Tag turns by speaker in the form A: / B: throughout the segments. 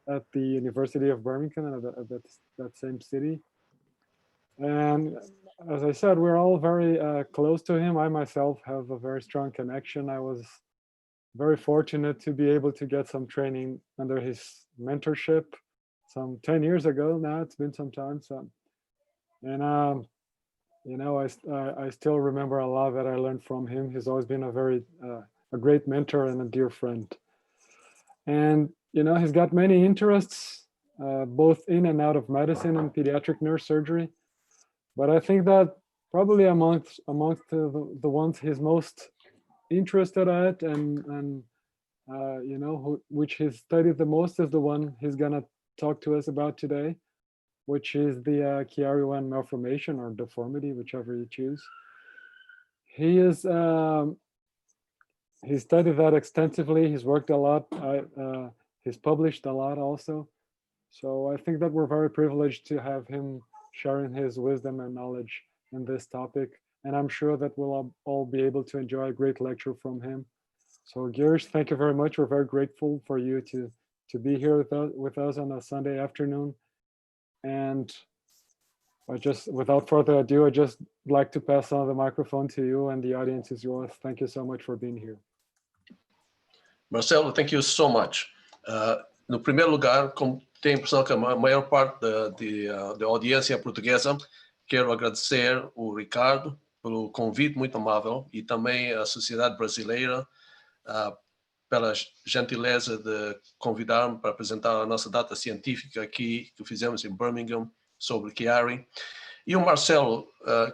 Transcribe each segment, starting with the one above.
A: at the University of Birmingham, at that same city. And as I said, we're all very close to him. I myself have a very strong connection. I was very fortunate to be able to get some training under his mentorship some 10 years ago now. It's been some time. So, and you know, I still remember a lot that I learned from him. He's always been a great mentor and a dear friend. And you know, he's got many interests, both in and out of medicine and pediatric neurosurgery. But I think that probably amongst the ones he's most interested at and you know, which he's studied the most is the one he's gonna talk to us about today, which is the Chiari I malformation or deformity, whichever you choose. He is he studied that extensively. He's worked a lot. He's published a lot also. So I think that we're very privileged to have him sharing his wisdom and knowledge in this topic. And I'm sure that we'll all be able to enjoy a great lecture from him. So Girish, thank you very much. We're very grateful for you to be here with us on a Sunday afternoon. And without further ado, I'd just like to pass on the microphone to you, and the audience is yours. Thank you so much for being here.
B: Marcelo, thank you so much. No primeiro lugar, como tenho a impressão que a maior parte da audiência portuguesa, quero agradecer o Ricardo pelo convite muito amável e também a sociedade brasileira pela gentileza de convidar-me para apresentar a nossa data científica aqui que fizemos em Birmingham sobre Chiari. E o Marcelo,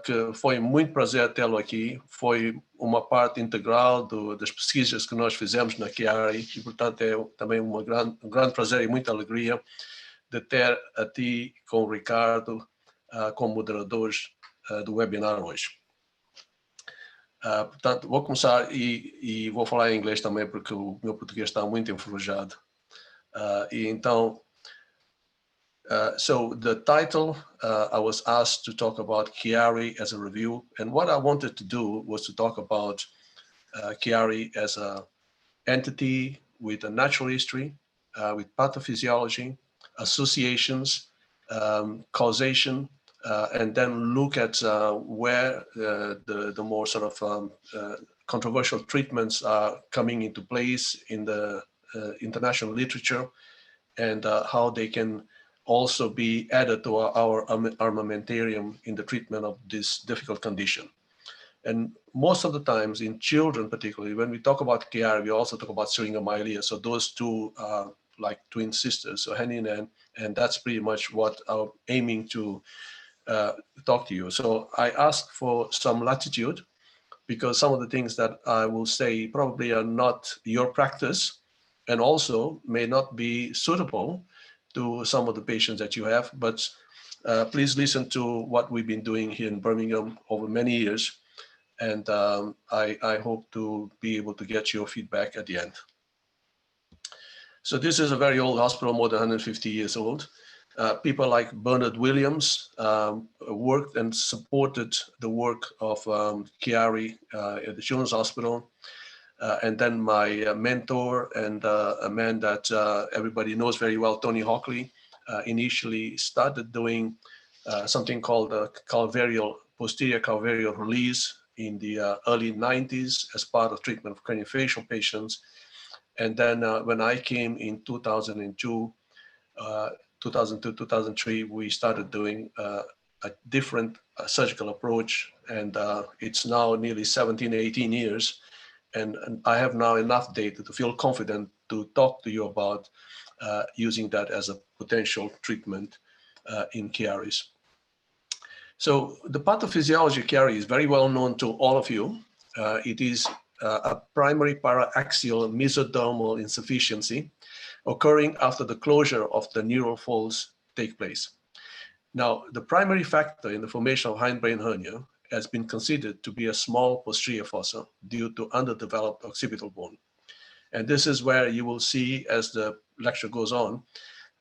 B: que foi muito prazer tê-lo aqui, foi uma parte integral das pesquisas que nós fizemos na Chiari e, portanto, é também um grande prazer e muita alegria de ter a ti com o Ricardo como moderadores do webinar hoje. Portanto, vou começar e vou falar em inglês também porque o meu português está muito enferrujado. E então, so the title, I was asked to talk about Chiari as a review, and what I wanted to do was to talk about Chiari as an entity with a natural history, with pathophysiology, associations, causation, and then look at where the more sort of controversial treatments are coming into place in the international literature, and how they can also be added to our armamentarium in the treatment of this difficult condition. And most of the times in children, particularly when we talk about Chiari, we also talk about syringomyelia. So those two are like twin sisters, so hand in hand, and that's pretty much what I'm aiming to talk to you. So I ask for some latitude because some of the things that I will say probably are not your practice and also may not be suitable to some of the patients that you have, but please listen to what we've been doing here in Birmingham over many years. And I hope to be able to get your feedback at the end. So this is a very old hospital, more than 150 years old. People like Bernard Williams worked and supported the work of Chiari at the Children's Hospital. And then my mentor and a man that everybody knows very well, Tony Hockley, initially started doing something called posterior calvarial release in the early 90s as part of treatment of craniofacial patients. And then when I came in 2002, 2003, we started doing a different surgical approach. And it's now nearly 17, 18 years. And I have now enough data to feel confident to talk to you about using that as a potential treatment in Chiari's. So the pathophysiology of Chiari is very well known to all of you. It is a primary paraaxial mesodermal insufficiency occurring after the closure of the neural folds take place. Now, the primary factor in the formation of hindbrain hernia has been considered to be a small posterior fossa due to underdeveloped occipital bone. And this is where you will see, as the lecture goes on,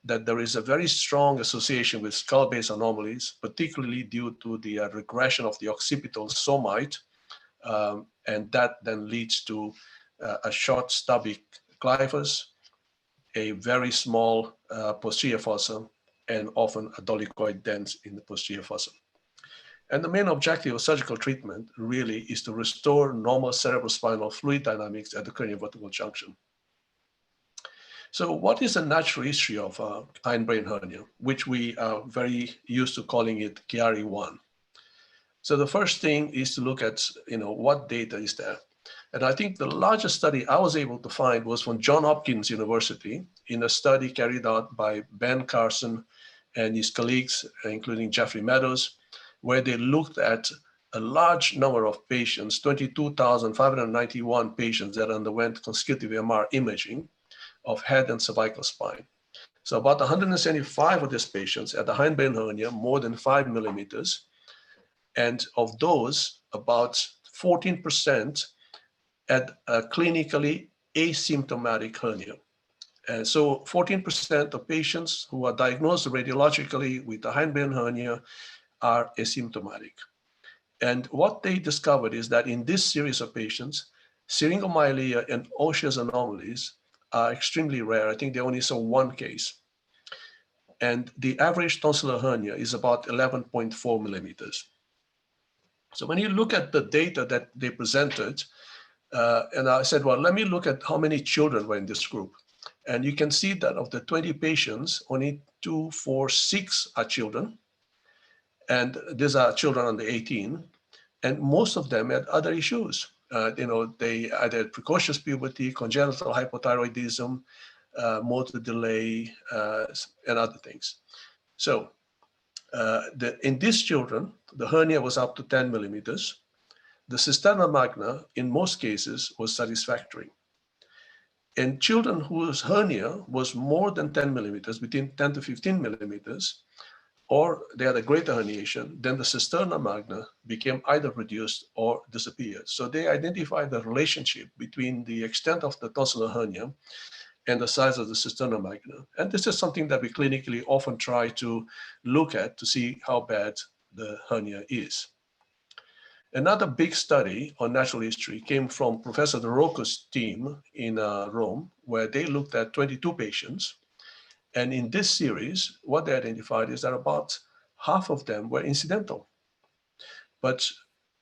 B: that there is a very strong association with skull-base anomalies, particularly due to the regression of the occipital somite, and that then leads to a short stubby clivus, a very small posterior fossa and often a dolichoid dent in the posterior fossa. And the main objective of surgical treatment really is to restore normal cerebrospinal fluid dynamics at the craniovertebral junction. So what is the natural history of hindbrain hernia, which we are very used to calling it Chiari I? So the first thing is to look at, what data is there. And I think the largest study I was able to find was from Johns Hopkins University in a study carried out by Ben Carson and his colleagues, including Jeffrey Meadows, where they looked at a large number of patients, 22,591 patients that underwent consecutive MR imaging of head and cervical spine. So about 175 of these patients had a hindbrain hernia more than 5 millimeters. And of those, about 14% had a clinically asymptomatic hernia. And so 14% of patients who are diagnosed radiologically with a hindbrain hernia are asymptomatic. And what they discovered is that in this series of patients, syringomyelia and osseous anomalies are extremely rare. I think they only saw one case. And the average tonsillar hernia is about 11.4 millimeters. So when you look at the data that they presented, and I said, well, let me look at how many children were in this group. And you can see that of the 20 patients, only 2, 4, 6 are children. And these are children under 18. And most of them had other issues. They either had precocious puberty, congenital hypothyroidism, motor delay, and other things. So in these children, the hernia was up to 10 millimeters. The cisterna magna, in most cases, was satisfactory. In children whose hernia was more than 10 millimeters, between 10 to 15 millimeters, or they had a greater herniation, then the cisterna magna became either reduced or disappeared. So they identified the relationship between the extent of the tonsillar hernia and the size of the cisterna magna. And this is something that we clinically often try to look at to see how bad the hernia is. Another big study on natural history came from Professor De Rocco's team in Rome, where they looked at 22 patients. And in this series, what they identified is that about half of them were incidental. But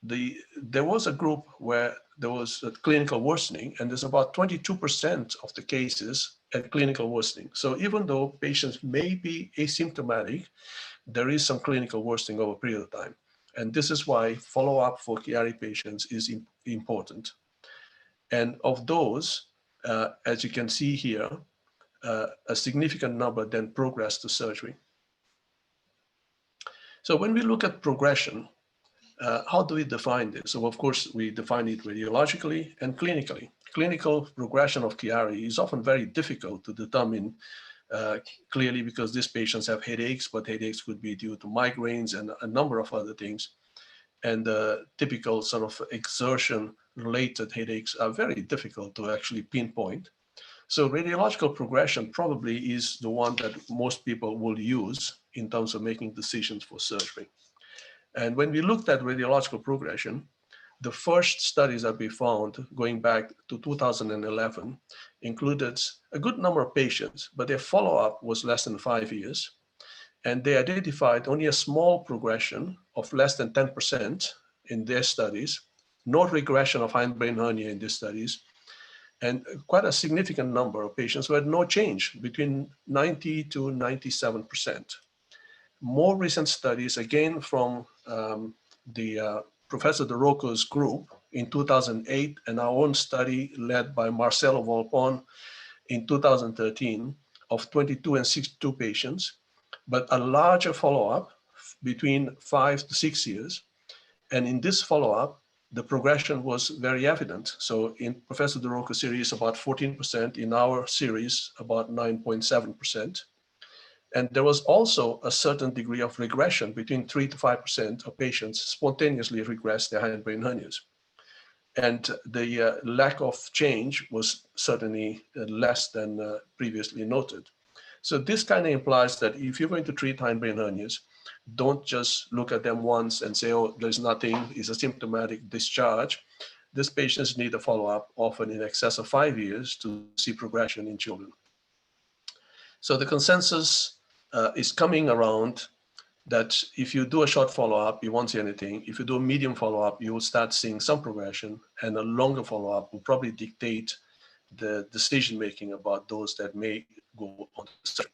B: there was a group where there was a clinical worsening, and there's about 22% of the cases at clinical worsening. So even though patients may be asymptomatic, there is some clinical worsening over a period of time. And this is why follow-up for Chiari patients is important. And of those, as you can see here, a significant number then progress to surgery. So when we look at progression, how do we define this? So of course, we define it radiologically and clinically. Clinical progression of Chiari is often very difficult to determine clearly because these patients have headaches, but headaches could be due to migraines and a number of other things. And the typical sort of exertion-related headaches are very difficult to actually pinpoint. So radiological progression probably is the one that most people will use in terms of making decisions for surgery. And when we looked at radiological progression, the first studies that we found going back to 2011 included a good number of patients, but their follow-up was less than 5 years. And they identified only a small progression of less than 10% in their studies, no regression of hindbrain hernia in these studies, and quite a significant number of patients who had no change, between 90 to 97%. More recent studies, again from Professor De Rocco's group in 2008, and our own study led by Marcelo Volpon in 2013 of 22 and 62 patients, but a larger follow-up between 5 to 6 years. And in this follow-up, the progression was very evident. So in Professor De Rocco's series, about 14%, in our series, about 9.7%. And there was also a certain degree of regression, between 3 to 5% of patients spontaneously regressed their hindbrain hernias. And the lack of change was certainly less than previously noted. So this kind of implies that if you're going to treat hindbrain hernias, don't just look at them once and say, oh, there's nothing, it's a symptomatic discharge. These patients need a follow-up, often in excess of 5 years, to see progression in children. So the consensus is coming around that if you do a short follow-up, you won't see anything. If you do a medium follow-up, you will start seeing some progression, and a longer follow-up will probably dictate the decision-making about those that may go on to study.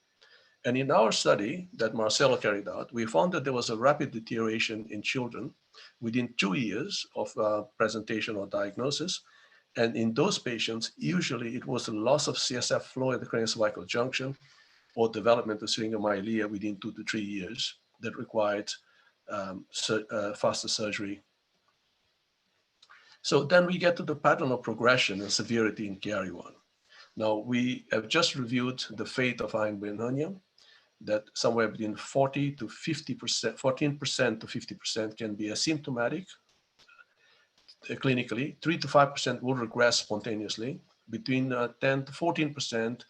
B: And in our study that Marcelo carried out, we found that there was a rapid deterioration in children within 2 years of presentation or diagnosis. And in those patients, usually it was the loss of CSF flow at the craniocervical junction or development of syringomyelia within 2 to 3 years that required faster surgery. So then we get to the pattern of progression and severity in Chiari I. Now, we have just reviewed the fate of Hindbrain hernia, that somewhere between 14% to 50% can be asymptomatic clinically, 3 to 5% will regress spontaneously, between 10 to 14%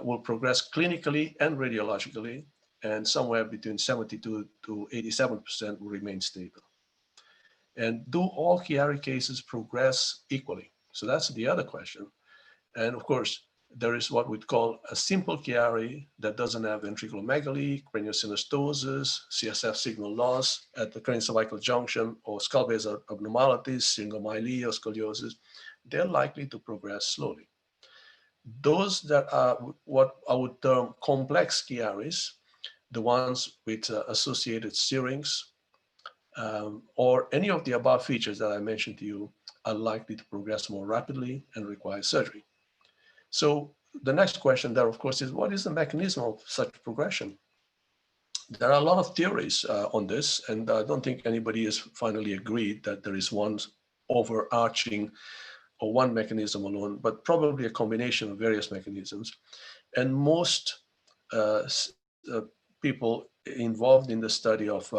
B: will progress clinically and radiologically, and somewhere between 72 to 87% will remain stable. And do all Chiari cases progress equally? So that's the other question. And of course, there is what we'd call a simple Chiari that doesn't have ventriculomegaly, craniosynostosis, CSF signal loss at the craniocervical junction, or skull base abnormalities, syringomyelia, or scoliosis. They're likely to progress slowly. Those that are what I would term complex Chiaris, the ones with associated syrinx, or any of the above features that I mentioned to you, are likely to progress more rapidly and require surgery. So the next question there, of course, is what is the mechanism of such progression? There are a lot of theories on this, and I don't think anybody has finally agreed that there is one overarching or one mechanism alone, but probably a combination of various mechanisms. And most people involved in the study of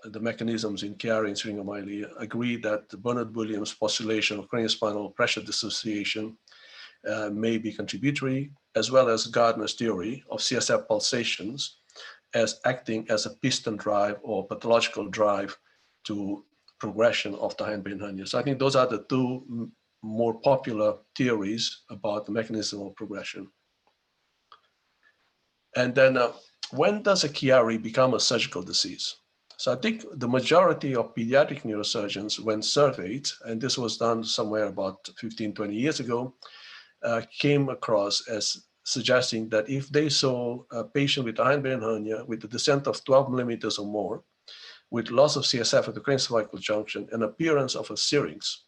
B: the mechanisms in Chiari and syringomyelia agree that the Bernard-Williams postulation of craniospinal pressure dissociation may be contributory, as well as Gardner's theory of CSF pulsations as acting as a piston drive or pathological drive to progression of the hindbrain hernia. So I think those are the two more popular theories about the mechanism of progression. And then when does a Chiari become a surgical disease? So I think the majority of pediatric neurosurgeons, when surveyed, and this was done somewhere about 15, 20 years ago, came across as suggesting that if they saw a patient with a hindbrain hernia with a descent of 12 millimeters or more, with loss of CSF at the craniocervical junction and appearance of a syrinx,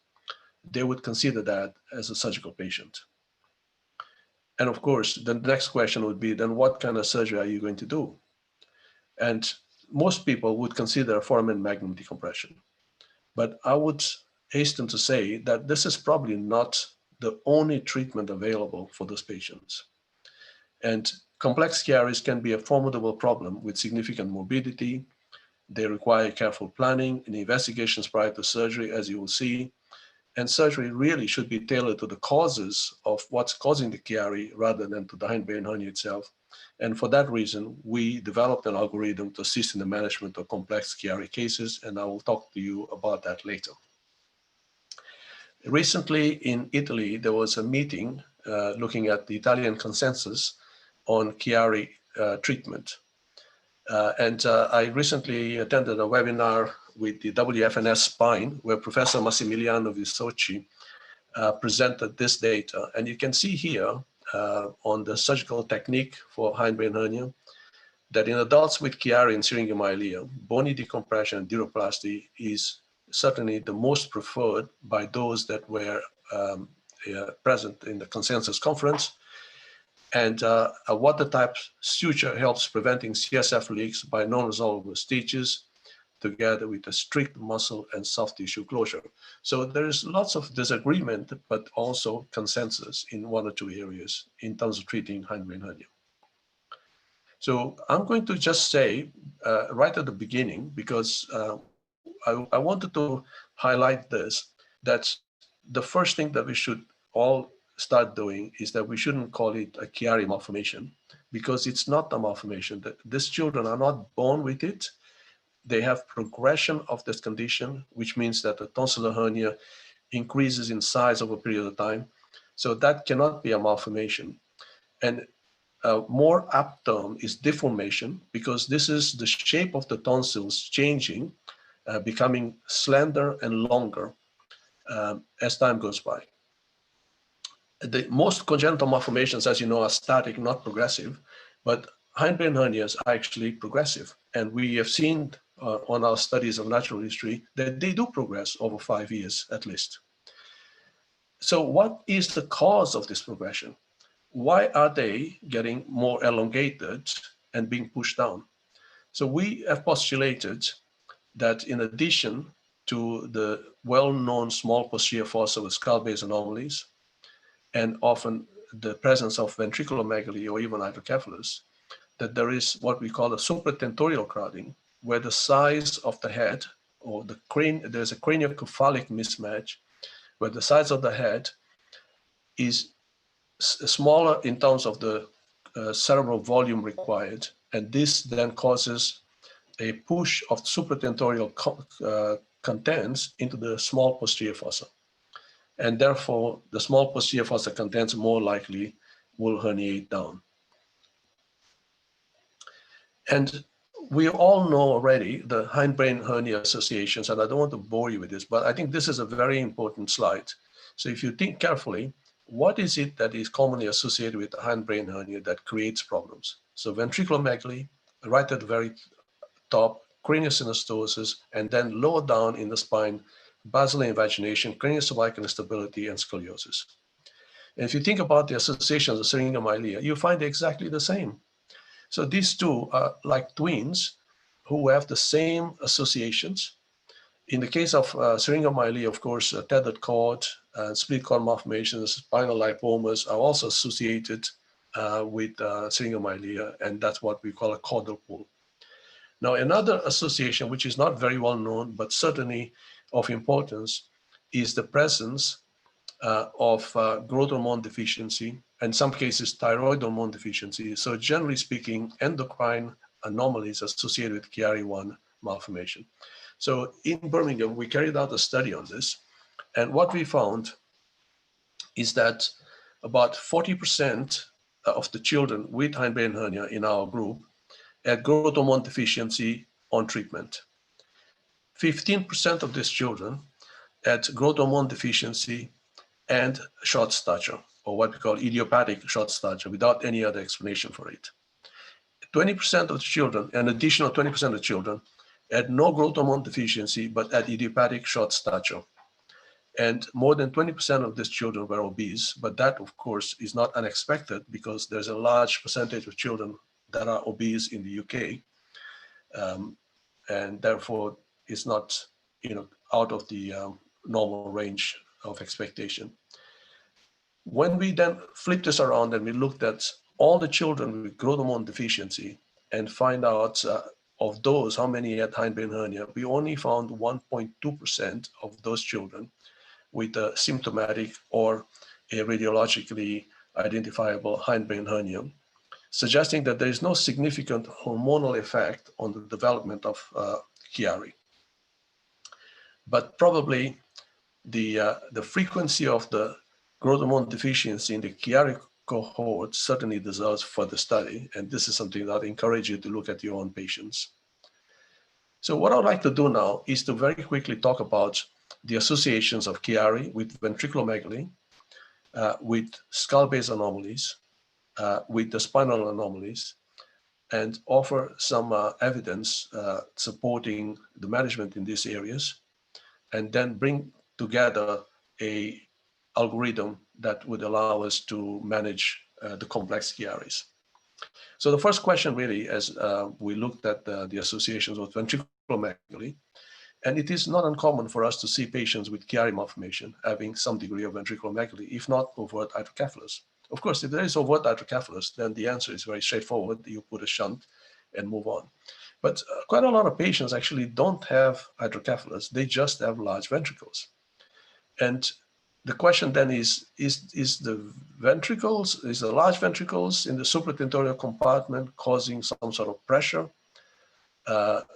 B: they would consider that as a surgical patient. And of course, the next question would be, then what kind of surgery are you going to do? And most people would consider a foramen magnum decompression. But I would hasten to say that this is probably not the only treatment available for those patients. And complex Chiaris can be a formidable problem with significant morbidity. They require careful planning and investigations prior to surgery, as you will see. And surgery really should be tailored to the causes of what's causing the Chiari rather than to the hindbrain hernia itself. And for that reason, we developed an algorithm to assist in the management of complex Chiari cases, and I will talk to you about that later. Recently in Italy, there was a meeting looking at the Italian consensus on Chiari treatment. I recently attended a webinar with the WFNS Spine, where Professor Massimiliano Visocci presented this data. And you can see here on the surgical technique for hindbrain hernia, that in adults with Chiari and syringomyelia, bony decompression and duroplasty is certainly the most preferred by those that were present in the consensus conference. And a water-type suture helps preventing CSF leaks by non-resolvable stitches, together with a strict muscle and soft tissue closure. So there is lots of disagreement, but also consensus in one or two areas in terms of treating hindbrain hernia. So I'm going to just say right at the beginning, because I wanted to highlight this, that the first thing that we should all start doing is that we shouldn't call it a Chiari malformation, because it's not a malformation. These children are not born with it. They have progression of this condition, which means that the tonsillar hernia increases in size over a period of time. So that cannot be a malformation. And more apt term is deformation, because this is the shape of the tonsils changing, becoming slender and longer as time goes by. The most congenital malformations, as you know, are static, not progressive, but hindbrain hernias are actually progressive. And we have seen on our studies of natural history that they do progress over 5 years at least. So what is the cause of this progression? Why are they getting more elongated and being pushed down? So we have postulated that in addition to the well-known small posterior fossa with skull-base anomalies, and often the presence of ventriculomegaly or even hydrocephalus, that there is what we call a supratentorial crowding, where the size of the head or the crane, there's a craniocephalic mismatch, where the size of the head is smaller in terms of the cerebral volume required. And this then causes a push of supratentorial contents into the small posterior fossa. And therefore, the small posterior fossa contents more likely will herniate down. And we all know already the hindbrain hernia associations, and I don't want to bore you with this, but I think this is a very important slide. So if you think carefully, what is it that is commonly associated with the hindbrain hernia that creates problems? So ventriculomegaly, right at the very top, craniosynostosis, and then lower down in the spine, basilar invagination, craniocervical instability, and scoliosis. And if you think about the associations of syringomyelia, you find exactly the same. So these two are like twins who have the same associations. In the case of syringomyelia, of course, tethered cord, split cord malformations, spinal lipomas are also associated with syringomyelia, and that's what we call a caudal pull. Now, another association, which is not very well known, but certainly of importance, is the presence of growth hormone deficiency, in some cases thyroid hormone deficiency. So generally speaking, endocrine anomalies associated with Chiari I malformation. So in Birmingham, we carried out a study on this. And what we found is that about 40% of the children with hindbrain hernia in our group had growth hormone deficiency on treatment. 15% of these children had growth hormone deficiency and short stature, or what we call idiopathic short stature, without any other explanation for it. 20% of the children, an additional 20% of the children, had no growth hormone deficiency, but had idiopathic short stature. And more than 20% of these children were obese, but that, of course, is not unexpected because there's a large percentage of children that are obese in the UK, and therefore it's not, out of the normal range of expectation. When we then flip this around and we looked at all the children with growth hormone deficiency and find out of those how many had hindbrain hernia, we only found 1.2% of those children with a symptomatic or a radiologically identifiable hindbrain hernia, suggesting that there is no significant hormonal effect on the development of Chiari. But probably the frequency of the growth hormone deficiency in the Chiari cohort certainly deserves further study, and this is something that I encourage you to look at your own patients. So what I'd like to do now is to very quickly talk about the associations of Chiari with ventriculomegaly, with skull-base anomalies, with the spinal anomalies, and offer some evidence supporting the management in these areas, and then bring together a algorithm that would allow us to manage the complex Chiaris. So the first question really, as we looked at the associations with ventriculomegaly, and it is not uncommon for us to see patients with Chiari malformation having some degree of ventriculomegaly, if not overt hydrocephalus. Of course, if there is overt hydrocephalus, then the answer is very straightforward. You put a shunt and move on. But quite a lot of patients actually don't have hydrocephalus. They just have large ventricles. And the question then is the ventricles, is the large ventricles in the supratentorial compartment causing some sort of pressure,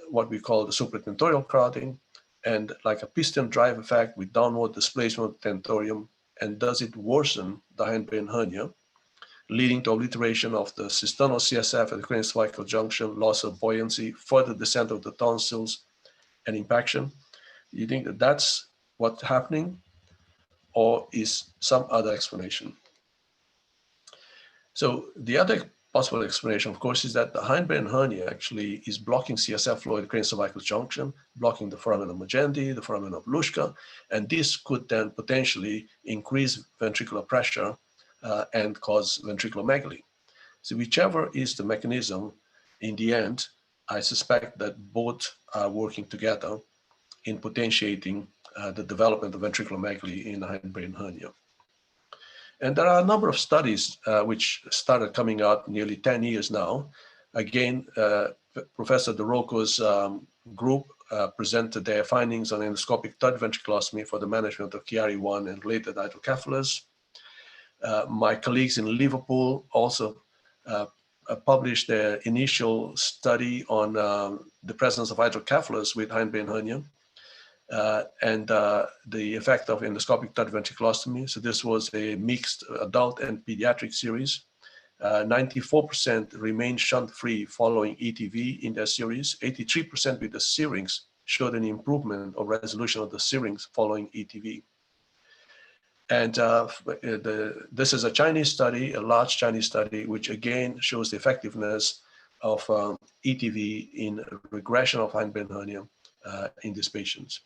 B: what we call the supratentorial crowding, and like a piston drive effect with downward displacement of the tentorium, and does it worsen the hindbrain hernia? leading to obliteration of the cysternal CSF at the cranial-cervical junction, loss of buoyancy, further descent of the tonsils, and impaction. You think that that's what's happening, or is some other explanation? So the other possible explanation, of course, is that the hindbrain hernia actually is blocking CSF flow at the cranial-cervical junction, blocking the foramen magendi, the foramen of Luschka, and this could then potentially increase ventricular pressure and cause ventriculomegaly. So whichever is the mechanism, in the end, I suspect that both are working together in potentiating the development of ventriculomegaly in hindbrain hernia. And there are a number of studies which started coming out nearly 10 years now. Again, Professor DeRocco's group presented their findings on endoscopic third ventriculostomy for the management of Chiari I and related hydrocephalus. My colleagues in Liverpool also published their initial study on the presence of hydrocephalus with hindbrain hernia. And the effect of endoscopic third ventriculostomy. So this was a mixed adult and pediatric series. 94% remained shunt-free following ETV in their series. 83% with the syrinx showed an improvement or resolution of the syrinx following ETV. And this is a Chinese study, a large Chinese study, which again shows the effectiveness of ETV in regression of hindbrain hernia in these patients.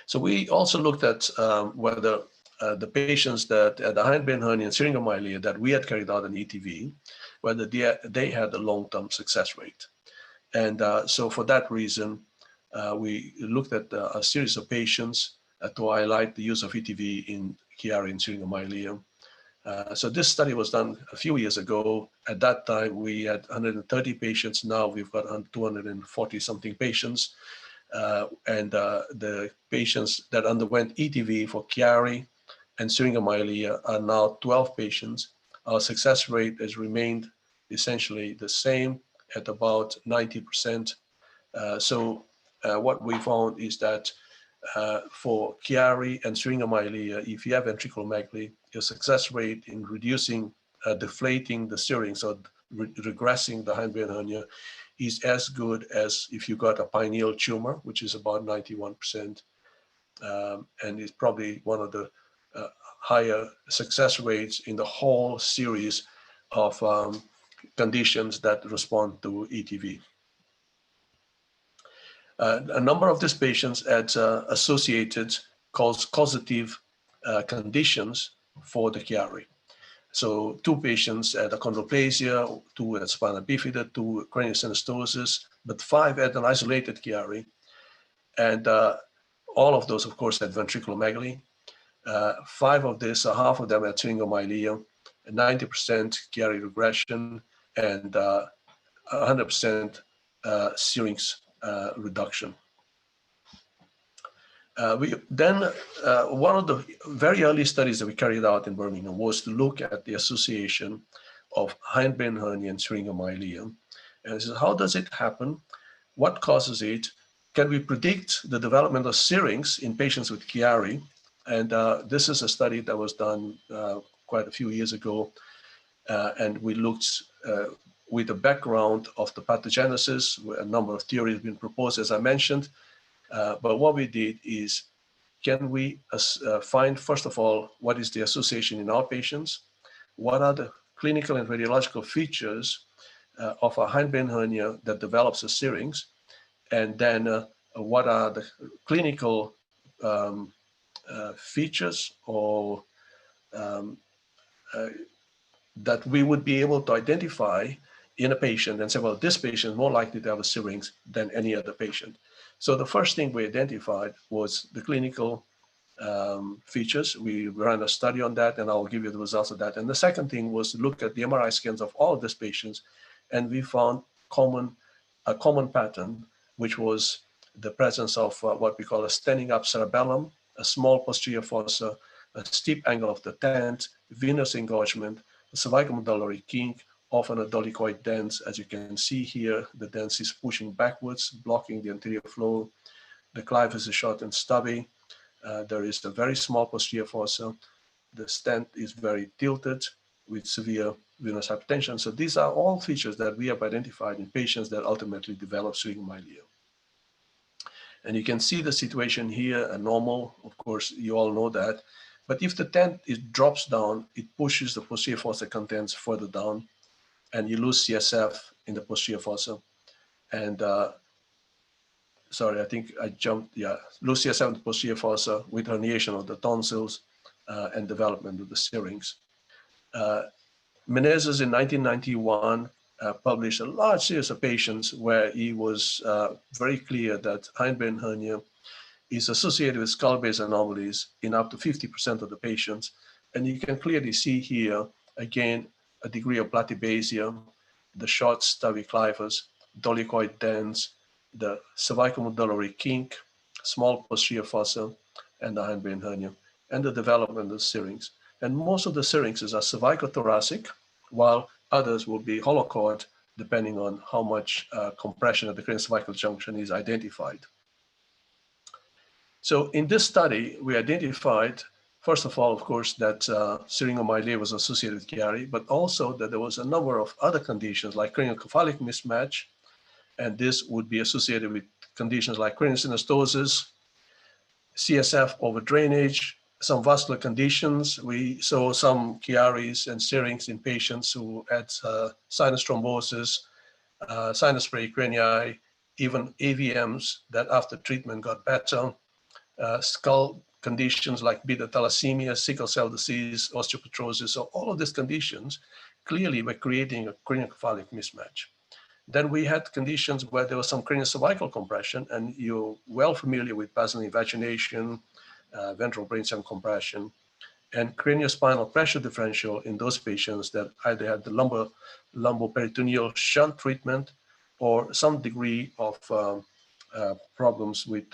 B: So we also looked at whether the patients that had the hindbrain hernia and syringomyelia that we had carried out an ETV, whether they had a long-term success rate. And so for that reason, we looked at a series of patients to highlight the use of ETV in Chiari and syringomyelia. So this study was done a few years ago. At that time, we had 130 patients. Now we've got 240 something patients. And the patients that underwent ETV for Chiari and syringomyelia are now 12 patients. Our success rate has remained essentially the same at about 90%. So what we found is that for Chiari and syringomyelia, if you have ventriculomegaly, your success rate in reducing, deflating the syrinx or regressing the hindbrain hernia is as good as if you got a pineal tumor, which is about 91%, and is probably one of the higher success rates in the whole series of conditions that respond to ETV. A number of these patients had associated causative conditions for the Chiari. So 2 patients had achondroplasia, 2 had spina bifida, 2 cranial synostosis, but 5 had an isolated Chiari. And all of those, of course, had ventriculomegaly. 5 of this, half of them had syringomyelia, 90% Chiari regression, and 100% syrinx reduction. One of the very early studies that we carried out in Birmingham was to look at the association of hindbrain hernia and syringomyelia. And so how does it happen? What causes it? Can we predict the development of syrinx in patients with Chiari? And this is a study that was done quite a few years ago. And we looked with the background of the pathogenesis, where a number of theories have been proposed, as I mentioned. But what we did is, can we find, first of all, what is the association in our patients? What are the clinical and radiological features of a hindbrain hernia that develops a syrinx? And then what are the clinical features or that we would be able to identify in a patient and say, well, this patient is more likely to have a syrinx than any other patient. So the first thing we identified was the clinical features. We ran a study on that, and I'll give you the results of that. And the second thing was to look at the MRI scans of all of these patients, and we found a common pattern, which was the presence of what we call a standing up cerebellum, a small posterior fossa, a steep angle of the tent, venous engorgement, a cervicomedullary kink, often a dolichoid dens. As you can see here, the dens is pushing backwards, blocking the anterior flow. The clivus is short and stubby. There is a very small posterior fossa. The stent is very tilted, with severe venous hypertension. So these are all features that we have identified in patients that ultimately develop syringomyelia. And you can see the situation here, a normal, of course, you all know that. But if the tent drops down, it pushes the posterior fossa contents further down, and you lose CSF in the posterior fossa. And sorry, I think I jumped, yeah, lose CSF in the posterior fossa with herniation of the tonsils and development of the syrinx. Menezes in 1991 published a large series of patients where he was very clear that hindbrain hernia is associated with skull-base anomalies in up to 50% of the patients. And you can clearly see here, again, a degree of platybasia, the short stubby clivus, dolichoid dens, the cervicomedullary kink, small posterior fossa, and the hindbrain hernia, and the development of the syrinx. And most of the syrinxes are cervicothoracic, while others will be hollow cord, depending on how much compression at the craniocervical junction is identified. So in this study, we identified, first of all, of course, that syringomyelia was associated with Chiari, but also that there was a number of other conditions like craniocephalic mismatch, and this would be associated with conditions like craniosynostosis, CSF over drainage, some vascular conditions. We saw some Chiaris and syrinx in patients who had sinus thrombosis, sinus pericranii, even AVMs that after treatment got better. Skull conditions like beta thalassemia, sickle cell disease, osteopetrosis. So all of these conditions clearly were creating a craniocephalic mismatch. Then we had conditions where there was some craniocervical compression, and you're well familiar with basal invagination, ventral brainstem compression, and craniospinal pressure differential in those patients that either had the lumboperitoneal shunt treatment or some degree of problems with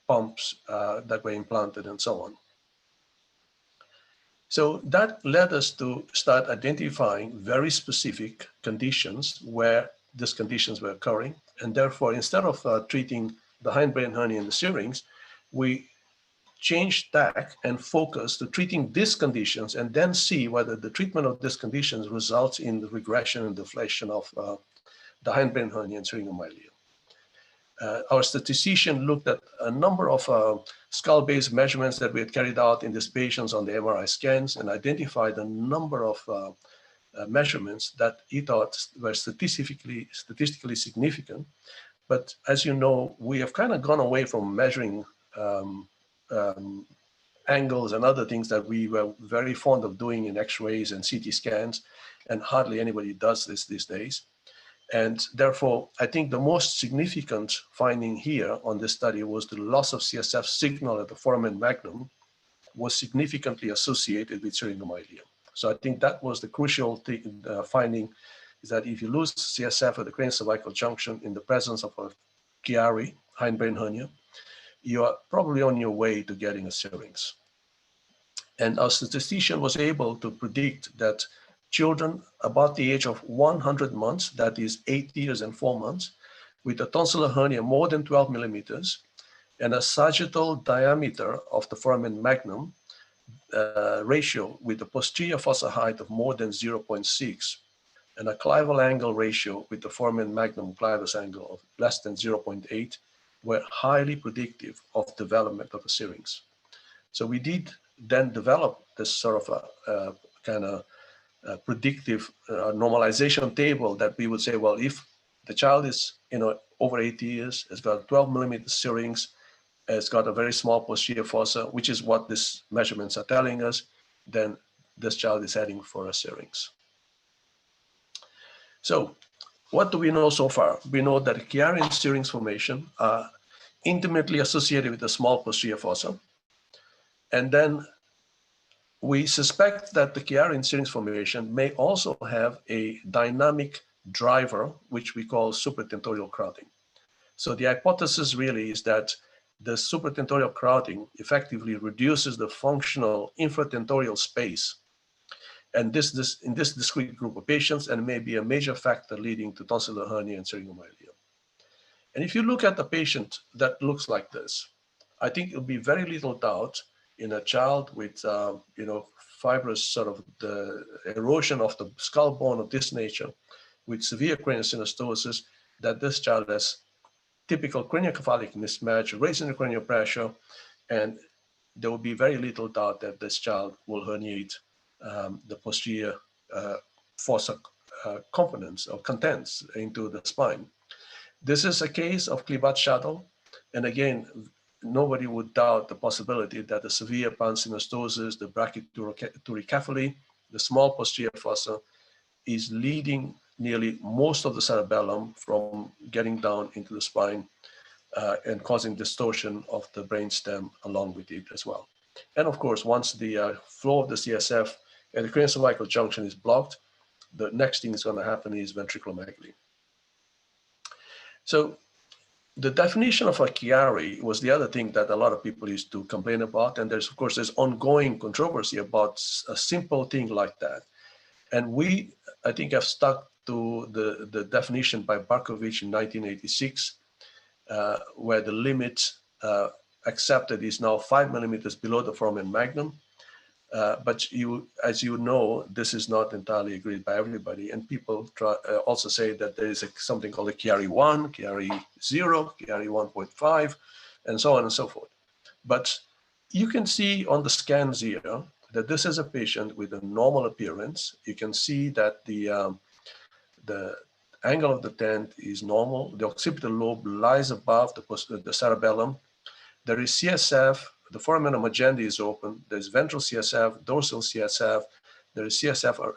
B: pumps that were implanted and so on. So that led us to start identifying very specific conditions where these conditions were occurring. And therefore, instead of treating the hindbrain hernia and the syrinx, we changed tack and focus to treating these conditions and then see whether the treatment of these conditions results in the regression and deflation of the hindbrain hernia and syringomyelia. Our statistician looked at a number of skull-based measurements that we had carried out in these patients on the MRI scans and identified a number of measurements that he thought were statistically significant. But as you know, we have kind of gone away from measuring angles and other things that we were very fond of doing in X-rays and CT scans, and hardly anybody does this these days. And therefore, I think the most significant finding here on this study was the loss of CSF signal at the foramen magnum was significantly associated with syringomyelia. So I think that was the crucial finding, is that if you lose CSF at the craniocervical junction in the presence of a Chiari, hindbrain hernia, you are probably on your way to getting a syrinx. And our statistician was able to predict that children about the age of 100 months, that is 8 years and 4 months, with a tonsillar hernia more than 12 millimeters and a sagittal diameter of the foramen magnum ratio with a posterior fossa height of more than 0.6 and a clival angle ratio with the foramen magnum clivus angle of less than 0.8 were highly predictive of development of a syrinx. So we did then develop this sort of a kind of predictive normalization table that we would say, well, if the child is over 8 years, has got a 12 millimeter syrinx, has got a very small posterior fossa, which is what these measurements are telling us, then this child is heading for a syrinx. So what do we know so far? We know that Chiari and syrinx formation are intimately associated with the small posterior fossa. And then we suspect that the Chiari and syrinx formation may also have a dynamic driver, which we call supratentorial crowding. So the hypothesis really is that the supratentorial crowding effectively reduces the functional infratentorial space. And this in this discrete group of patients, and may be a major factor leading to tonsillar hernia and syringomyelia. And if you look at the patient that looks like this, I think it'll be very little doubt in a child with, fibrous sort of the erosion of the skull bone of this nature with severe cranial synostosis, that this child has typical craniocephalic mismatch, raising the cranial pressure, and there will be very little doubt that this child will herniate the posterior fossa components or contents into the spine. This is a case of Klibat shuttle, and again, nobody would doubt the possibility that the severe pansynostosis, the brachythurocephaly, the small posterior fossa is leading nearly most of the cerebellum from getting down into the spine and causing distortion of the brainstem along with it as well. And of course, once the flow of the CSF at the craniocervical junction is blocked, the next thing that's going to happen is ventriculomegaly. So the definition of a Chiari was the other thing that a lot of people used to complain about. And there's, of course, there's ongoing controversy about a simple thing like that. And we, I think, have stuck to the definition by Barkovich in 1986, where the limit accepted is now 5 millimeters below the foramen magnum. But as you know, this is not entirely agreed by everybody. And people also say that there is something called a Chiari 1, Chiari 0, Chiari 1.5, and so on and so forth. But you can see on the scans here that this is a patient with a normal appearance. You can see that the angle of the tent is normal. The occipital lobe lies above the cerebellum. There is CSF. The foramen magnum is open. There's ventral CSF, dorsal CSF. There is CSF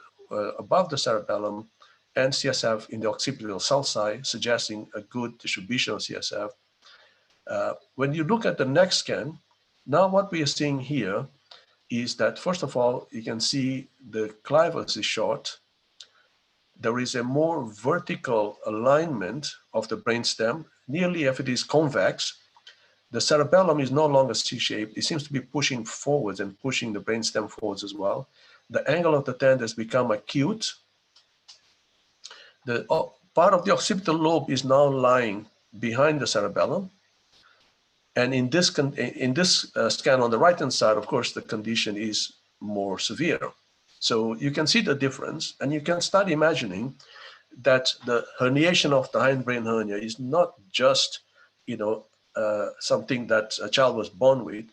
B: above the cerebellum and CSF in the occipital sulci, suggesting a good distribution of CSF. When you look at the next scan, now what we are seeing here is that, first of all, you can see the clivus is short. There is a more vertical alignment of the brainstem, nearly if it is convex. The cerebellum is no longer C-shaped. It seems to be pushing forwards and pushing the brainstem forwards as well. The angle of the tent has become acute. The part of the occipital lobe is now lying behind the cerebellum. And in this scan on the right-hand side, of course, the condition is more severe. So you can see the difference, and you can start imagining that the herniation of the hindbrain hernia is not just, something that a child was born with,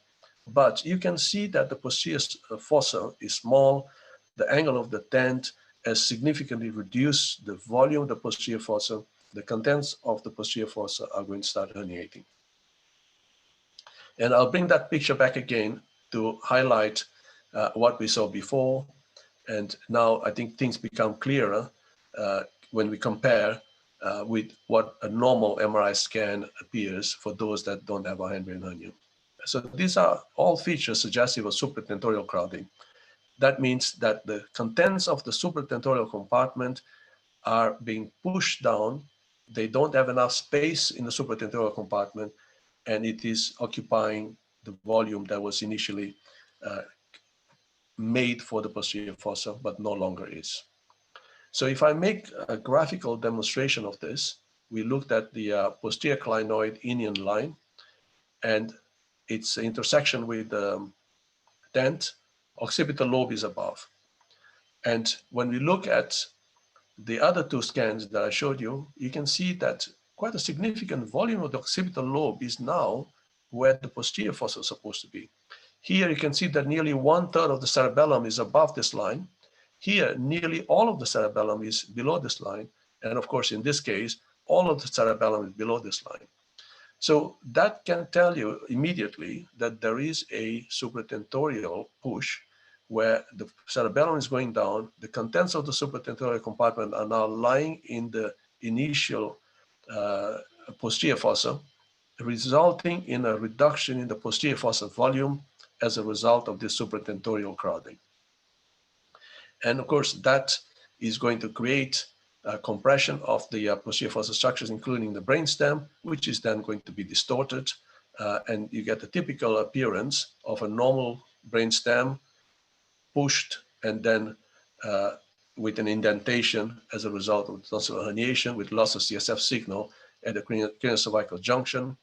B: but you can see that the posterior fossa is small. The angle of the tent has significantly reduced the volume of the posterior fossa. The contents of the posterior fossa are going to start herniating. And I'll bring that picture back again to highlight what we saw before. And now I think things become clearer when we compare with what a normal MRI scan appears for those that don't have a hindbrain hernia. So these are all features suggestive of supratentorial crowding. That means that the contents of the supratentorial compartment are being pushed down. They don't have enough space in the supratentorial compartment, and it is occupying the volume that was initially made for the posterior fossa, but no longer is. So if I make a graphical demonstration of this, we looked at the posterior clinoid inion line and its intersection with the tent. Occipital lobe is above. And when we look at the other two scans that I showed you, you can see that quite a significant volume of the occipital lobe is now where the posterior fossa is supposed to be. Here you can see that nearly 1/3 of the cerebellum is above this line. Here, nearly all of the cerebellum is below this line. And of course, in this case, all of the cerebellum is below this line. So that can tell you immediately that there is a supratentorial push where the cerebellum is going down. The contents of the supratentorial compartment are now lying in the initial posterior fossa, resulting in a reduction in the posterior fossa volume as a result of this supratentorial crowding. And of course, that is going to create compression of the posterior fossa structures, including the brainstem, which is then going to be distorted. And you get the typical appearance of a normal brainstem pushed and then with an indentation as a result of tonsillar herniation with loss of CSF signal at the craniocervical junction.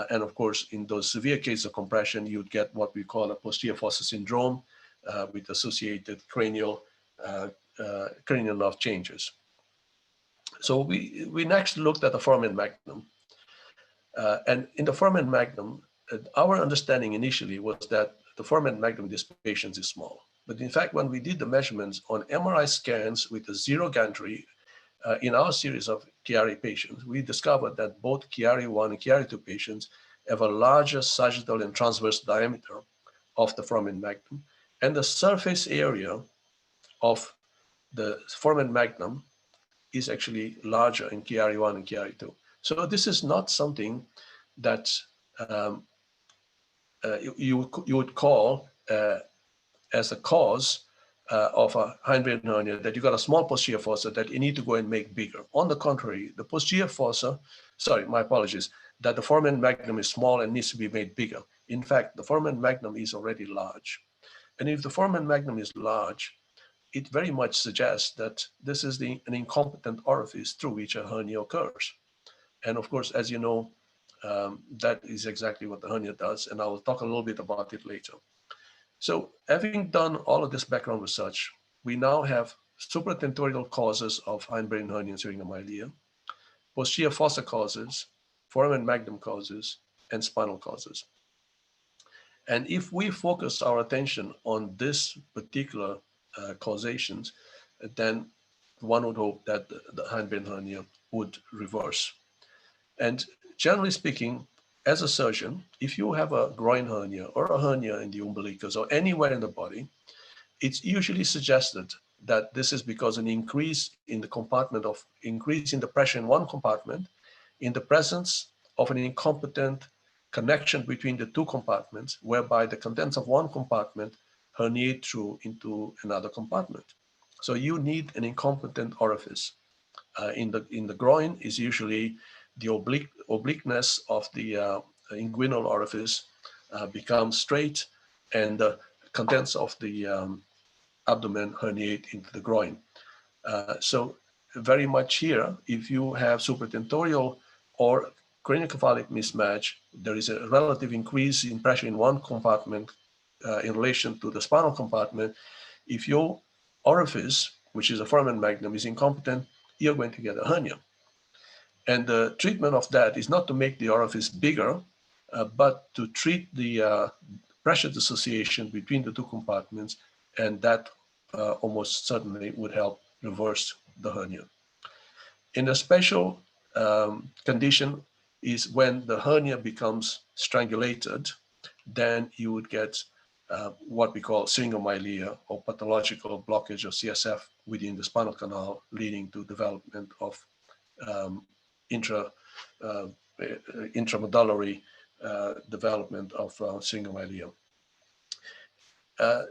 B: And of course, in those severe cases of compression, you'd get what we call a posterior fossa syndrome with associated cranial nerve changes. So we next looked at the foramen magnum. And in the foramen magnum, our understanding initially was that the foramen magnum in these patients is small. But in fact, when we did the measurements on MRI scans with a zero gantry in our series of Chiari patients, we discovered that both Chiari I and Chiari II patients have a larger sagittal and transverse diameter of the foramen magnum, and the surface area of the foramen magnum is actually larger in Chiari I and Chiari II. So this is not something that you would call as a cause of a hindbrain hernia, that you got a small posterior fossa that you need to go and make bigger. On the contrary, the posterior fossa, sorry, my apologies, that the foramen magnum is small and needs to be made bigger. In fact, the foramen magnum is already large. And if the foramen magnum is large, it very much suggests that this is an incompetent orifice through which a hernia occurs. And of course, as you know, that is exactly what the hernia does, and I will talk a little bit about it later. So having done all of this background research, we now have supratentorial causes of hindbrain hernia and syringomyelia, posterior fossa causes, foramen magnum causes, and spinal causes. And if we focus our attention on this particular causations, then one would hope that the hindbrain hernia would reverse. And generally speaking, as a surgeon, if you have a groin hernia or a hernia in the umbilicus or anywhere in the body, it's usually suggested that this is because an increase in the pressure in one compartment, in the presence of an incompetent connection between the two compartments, whereby the contents of one compartment herniate through into another compartment. So you need an incompetent orifice. In the groin is usually the obliqueness of the inguinal orifice becomes straight, and the contents of the abdomen herniate into the groin. So very much here, if you have supratentorial or craniocephalic mismatch, there is a relative increase in pressure in one compartment in relation to the spinal compartment. If your orifice, which is a foramen magnum, is incompetent, you're going to get a hernia. And the treatment of that is not to make the orifice bigger, but to treat the pressure dissociation between the two compartments, and that almost certainly would help reverse the hernia. In a special condition is when the hernia becomes strangulated, then you would get what we call syringomyelia, or pathological blockage of CSF within the spinal canal, leading to development of intramedullary development of syringomyelia. A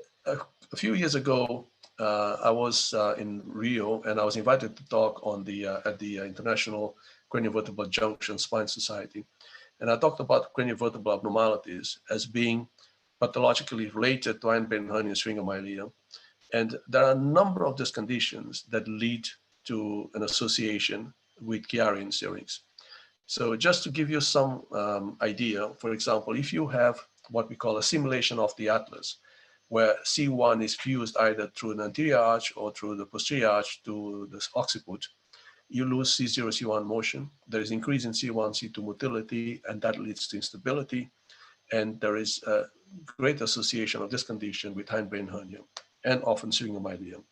B: few years ago, I was in Rio, and I was invited to talk on at the International Craniovertebral Junction Spine Society. And I talked about craniovertebral abnormalities as being pathologically related to hindbrain hernia and syringomyelia. And there are a number of these conditions that lead to an association with Chiari and syrinx. So just to give you some idea, for example, if you have what we call a simulation of the atlas, where C1 is fused either through an anterior arch or through the posterior arch to the occiput, you lose C0, C1 motion. There is increase in C1, C2 motility, and that leads to instability. And there is a great association of this condition with hindbrain hernia and often syringomyelia.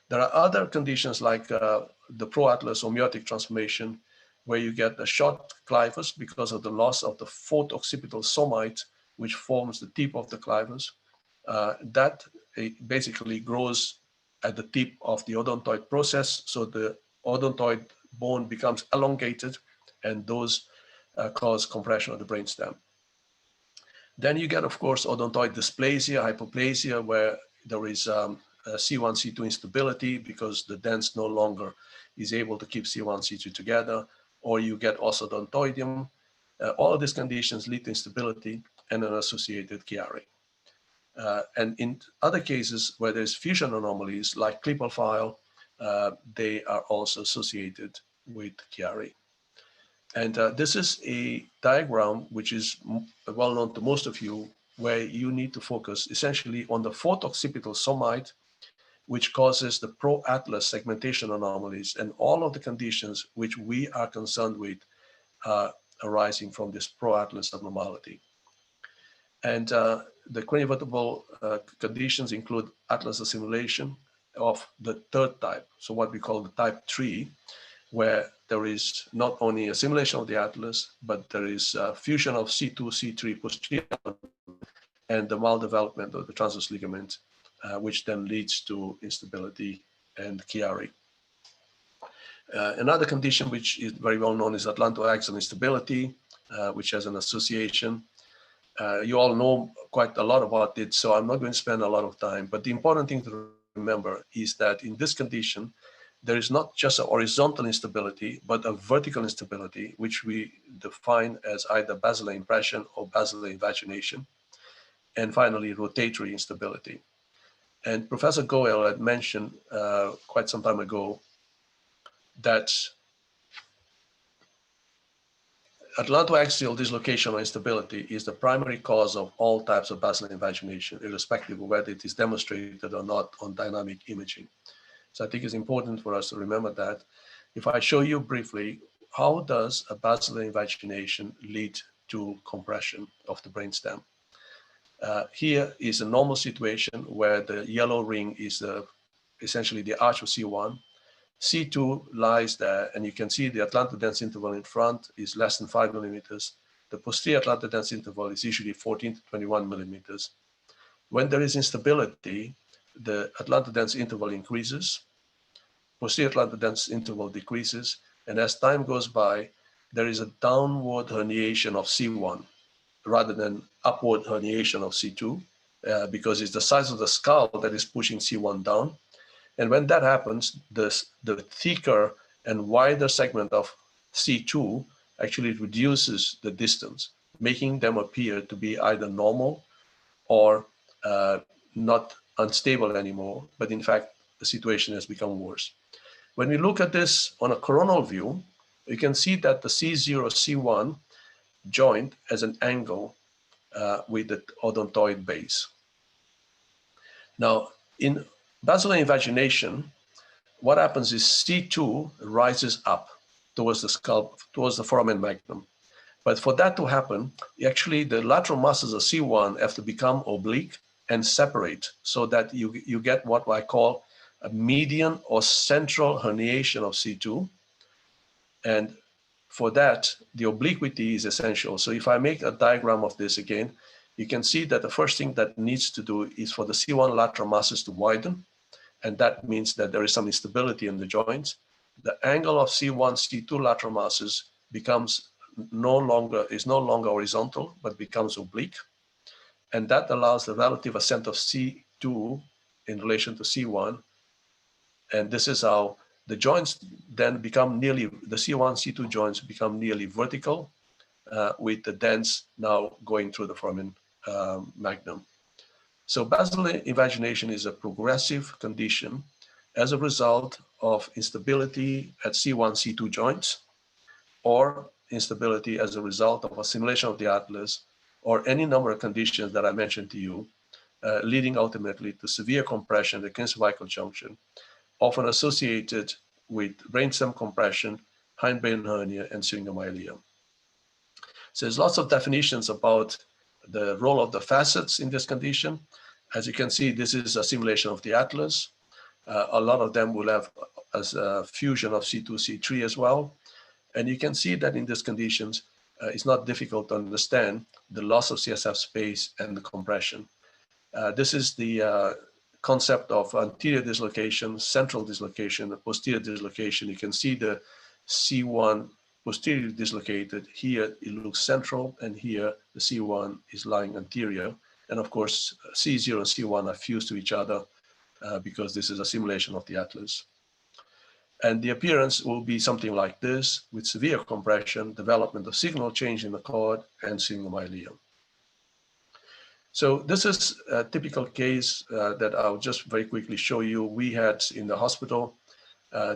B: There are other conditions like the pro-atlas homeotic transformation, where you get a short clivus because of the loss of the fourth occipital somite, which forms the tip of the clivus. That basically grows at the tip of the odontoid process, so the odontoid bone becomes elongated, and those cause compression of the brainstem. Then you get, of course, odontoid dysplasia, hypoplasia, where there is C1, C2 instability because the dents no longer is able to keep C1, C2 together, or you get orthodontoidium. All of these conditions lead to instability and an associated Chiari. And in other cases where there's fusion anomalies like Klippel-Feil, they are also associated with Chiari. And this is a diagram which is well known to most of you, where you need to focus essentially on the fourth occipital somite, which causes the pro-atlas segmentation anomalies and all of the conditions which we are concerned with arising from this pro-atlas abnormality. And the craniovertebral conditions include atlas assimilation of the third type, so what we call the type 3, where there is not only assimilation of the atlas, but there is fusion of C2, C3 posterior, and the maldevelopment of the transverse ligament, which then leads to instability and Chiari. Another condition which is very well known is atlantoaxial instability, which has an association. You all know quite a lot about it, so I'm not going to spend a lot of time, but the important thing to remember is that in this condition, there is not just a horizontal instability, but a vertical instability, which we define as either basilar impression or basilar invagination. And finally, rotatory instability. And Professor Goel had mentioned quite some time ago that atlantoaxial dislocation or instability is the primary cause of all types of basilar invagination, irrespective of whether it is demonstrated or not on dynamic imaging. So I think it's important for us to remember that. If I show you briefly, how does a basilar invagination lead to compression of the brainstem? Here is a normal situation where the yellow ring is essentially the arch of C1. C2 lies there, and you can see the atlantodense interval in front is less than 5 millimeters. The posterior atlantodense interval is usually 14 to 21 millimeters. When there is instability, the atlantodense interval increases, posterior atlantodense interval decreases, and as time goes by, there is a downward herniation of C1 rather than upward herniation of C2, because it's the size of the skull that is pushing C1 down. And when that happens, the thicker and wider segment of C2 actually reduces the distance, making them appear to be either normal or not unstable anymore, but in fact, the situation has become worse. When we look at this on a coronal view, you can see that the C0, C1 joint has an angle with the odontoid base. Now, in basilar invagination, what happens is C2 rises up towards the scalp, towards the foramen magnum. But for that to happen, actually the lateral muscles of C1 have to become oblique and separate so that you get what I call a median or central herniation of C2. And for that, the obliquity is essential. So if I make a diagram of this again, you can see that the first thing that needs to do is for the C1 lateral muscles to widen. And that means that there is some instability in the joints. The angle of C1, C2 lateral muscles is no longer horizontal, but becomes oblique. And that allows the relative ascent of C2 in relation to C1. And this is how the joints then become the C1, C2 joints become nearly vertical, with the dents now going through the foramen magnum. So basilar invagination is a progressive condition as a result of instability at C1, C2 joints, or instability as a result of assimilation of the atlas, or any number of conditions that I mentioned to you, leading ultimately to severe compression at the cervical junction, often associated with brainstem compression, hindbrain hernia, and syringomyelia. So there's lots of definitions about the role of the facets in this condition. As you can see, this is a simulation of the atlas. A lot of them will have as a fusion of C2, C3 as well. And you can see that in these conditions, it's not difficult to understand the loss of CSF space and the compression. This is the concept of anterior dislocation, central dislocation, posterior dislocation. You can see the C1 posterior dislocated. Here it looks central, and here the C1 is lying anterior. And of course, C0 and C1 are fused to each other because this is a simulation of the atlas. And the appearance will be something like this, with severe compression, development of signal change in the cord, and syringomyelia. So this is a typical case that I'll just very quickly show you. We had in the hospital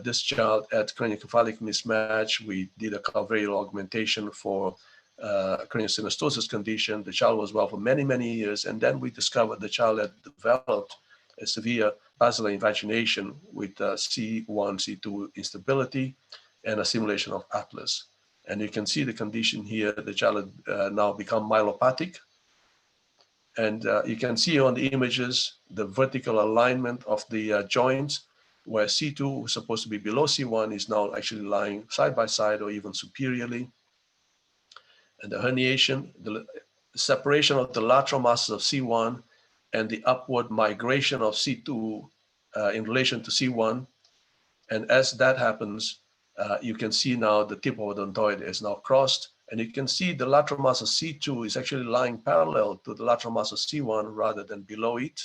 C: This child had craniocephalic mismatch. We did a calvarial augmentation for craniosynostosis condition. The child was well for many, many years. And then we discovered the child had developed a severe basilar invagination with C1, C2 instability and a simulation of atlas. And you can see the condition here. The child had now become myelopathic. And you can see on the images the vertical alignment of the joints, where C2 was supposed to be below C1 is now actually lying side by side or even superiorly. And the herniation, the separation of the lateral masses of C1 and the upward migration of C2 in relation to C1. And as that happens, you can see now the tip of the odontoid is now crossed. And you can see the lateral mass of C2 is actually lying parallel to the lateral mass of C1 rather than below it.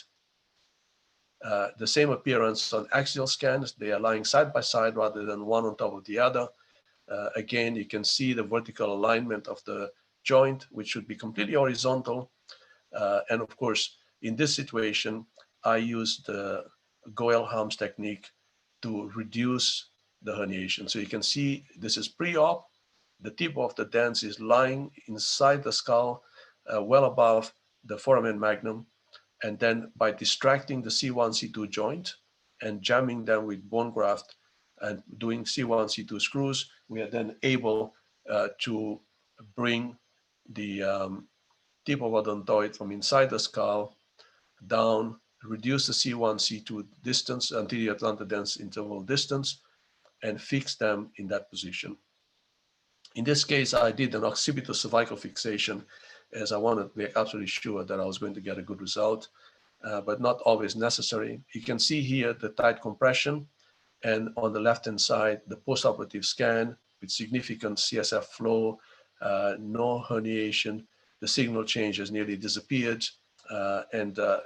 C: The same appearance on axial scans. They are lying side by side rather than one on top of the other. Again, you can see the vertical alignment of the joint, which should be completely horizontal. And of course, in this situation, I used the Goel-Harms technique to reduce the herniation. So you can see this is pre-op. The tip of the dents is lying inside the skull, well above the foramen magnum. And then by distracting the C1, C2 joint and jamming them with bone graft and doing C1, C2 screws, we are then able to bring the tip of odontoid from inside the skull down, reduce the C1, C2 distance, anterior atlantic dens interval distance, and fix them in that position. In this case, I did an occipital cervical fixation as I wanted to be absolutely sure that I was going to get a good result, but not always necessary. You can see here the tight compression, and on the left-hand side, the postoperative scan with significant CSF flow, no herniation, the signal change has nearly disappeared, and a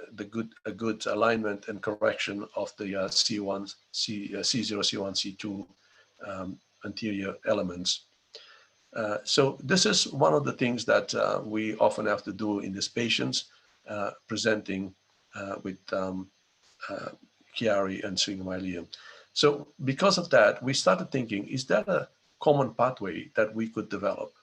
C: good alignment and correction of the C1, C0, C1, C2 anterior elements. So this is one of the things that we often have to do in these patients presenting with Chiari and syringomyelia. So because of that, we started thinking, is that a common pathway that we could develop?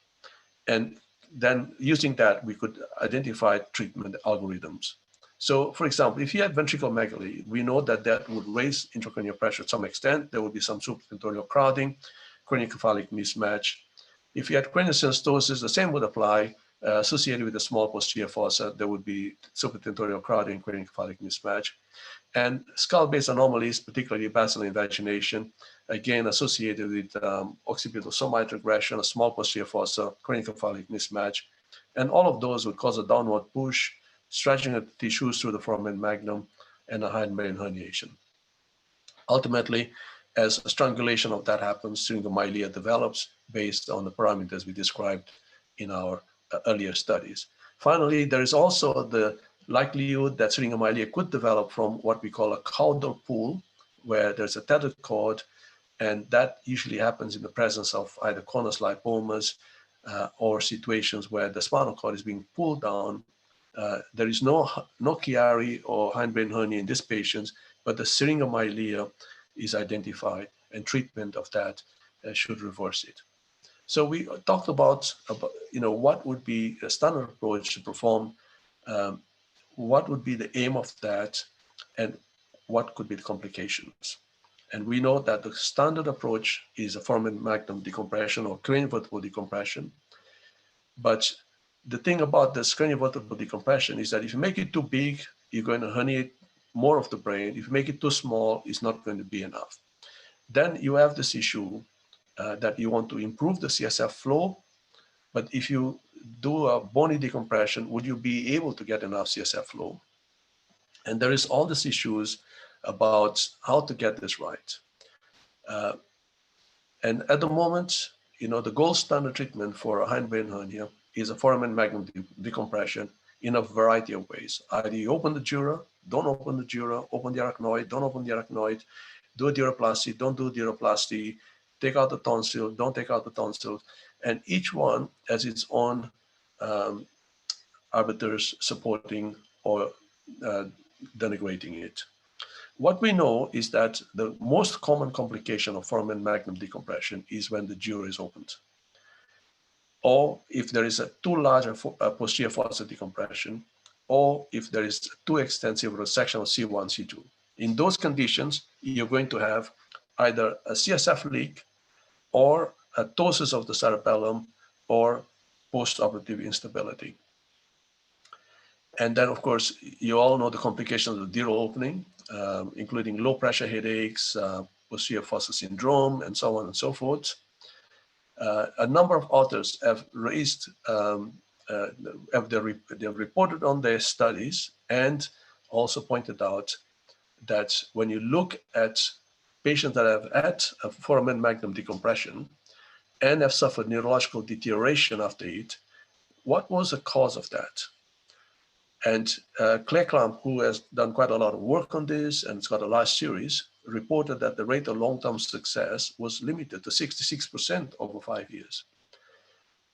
C: And then using that, we could identify treatment algorithms. So for example, if you had ventriculomegaly, we know that that would raise intracranial pressure to some extent. There would be some supratentorial crowding, craniocephalic mismatch. If you had craniosynostosis, the same would apply. Associated with a small posterior fossa, there would be supratentorial crowding, craniocephalic mismatch. And skull-based anomalies, particularly basilar invagination, again associated with occipital somite regression, a small posterior fossa, craniocephalic mismatch. And all of those would cause a downward push, stretching of the tissues through the foramen magnum, and a hindbrain herniation. Ultimately, as a strangulation of that happens, syringomyelia develops based on the parameters we described in our earlier studies. Finally, there is also the likelihood that syringomyelia could develop from what we call a caudal pool, where there's a tethered cord, and that usually happens in the presence of either conus lipomas or situations where the spinal cord is being pulled down. There is no Chiari or hindbrain hernia in these patients, but the syringomyelia is identified, and treatment of that should reverse it. So we talked about what would be a standard approach to perform, what would be the aim of that, and what could be the complications. And we know that the standard approach is a foramen magnum decompression or craniovertebral decompression. But the thing about this craniovertebral decompression is that if you make it too big, you're going to herniate more of the brain. If you make it too small, it's not going to be enough. Then you have this issue that you want to improve the CSF flow, but if you do a bony decompression, would you be able to get enough CSF flow? And there is all these issues about how to get this right. And at the moment, the gold standard treatment for a hindbrain hernia is a foramen magnum decompression in a variety of ways. Either you open the dura, don't open the dura, open the arachnoid, don't open the arachnoid, do a duroplasty, don't do duroplasty, take out the tonsil, don't take out the tonsil. And each one has its own arbiters supporting or denigrating it. What we know is that the most common complication of foramen magnum decompression is when the Giura is opened, or if there is a too large posterior fossa decompression, or if there is too extensive resection of C1, C2. In those conditions, you're going to have either a CSF leak or a ptosis of the cerebellum or postoperative instability. And then, of course, you all know the complications of the dural opening, including low pressure headaches, posterior fossa syndrome, and so on and so forth. A number of authors have raised, they've reported on their studies and also pointed out that when you look at patients that have had a foramen magnum decompression and have suffered neurological deterioration after it, what was the cause of that? And Claire Clamp, who has done quite a lot of work on this and it's got a large series, reported that the rate of long-term success was limited to 66% over 5 years.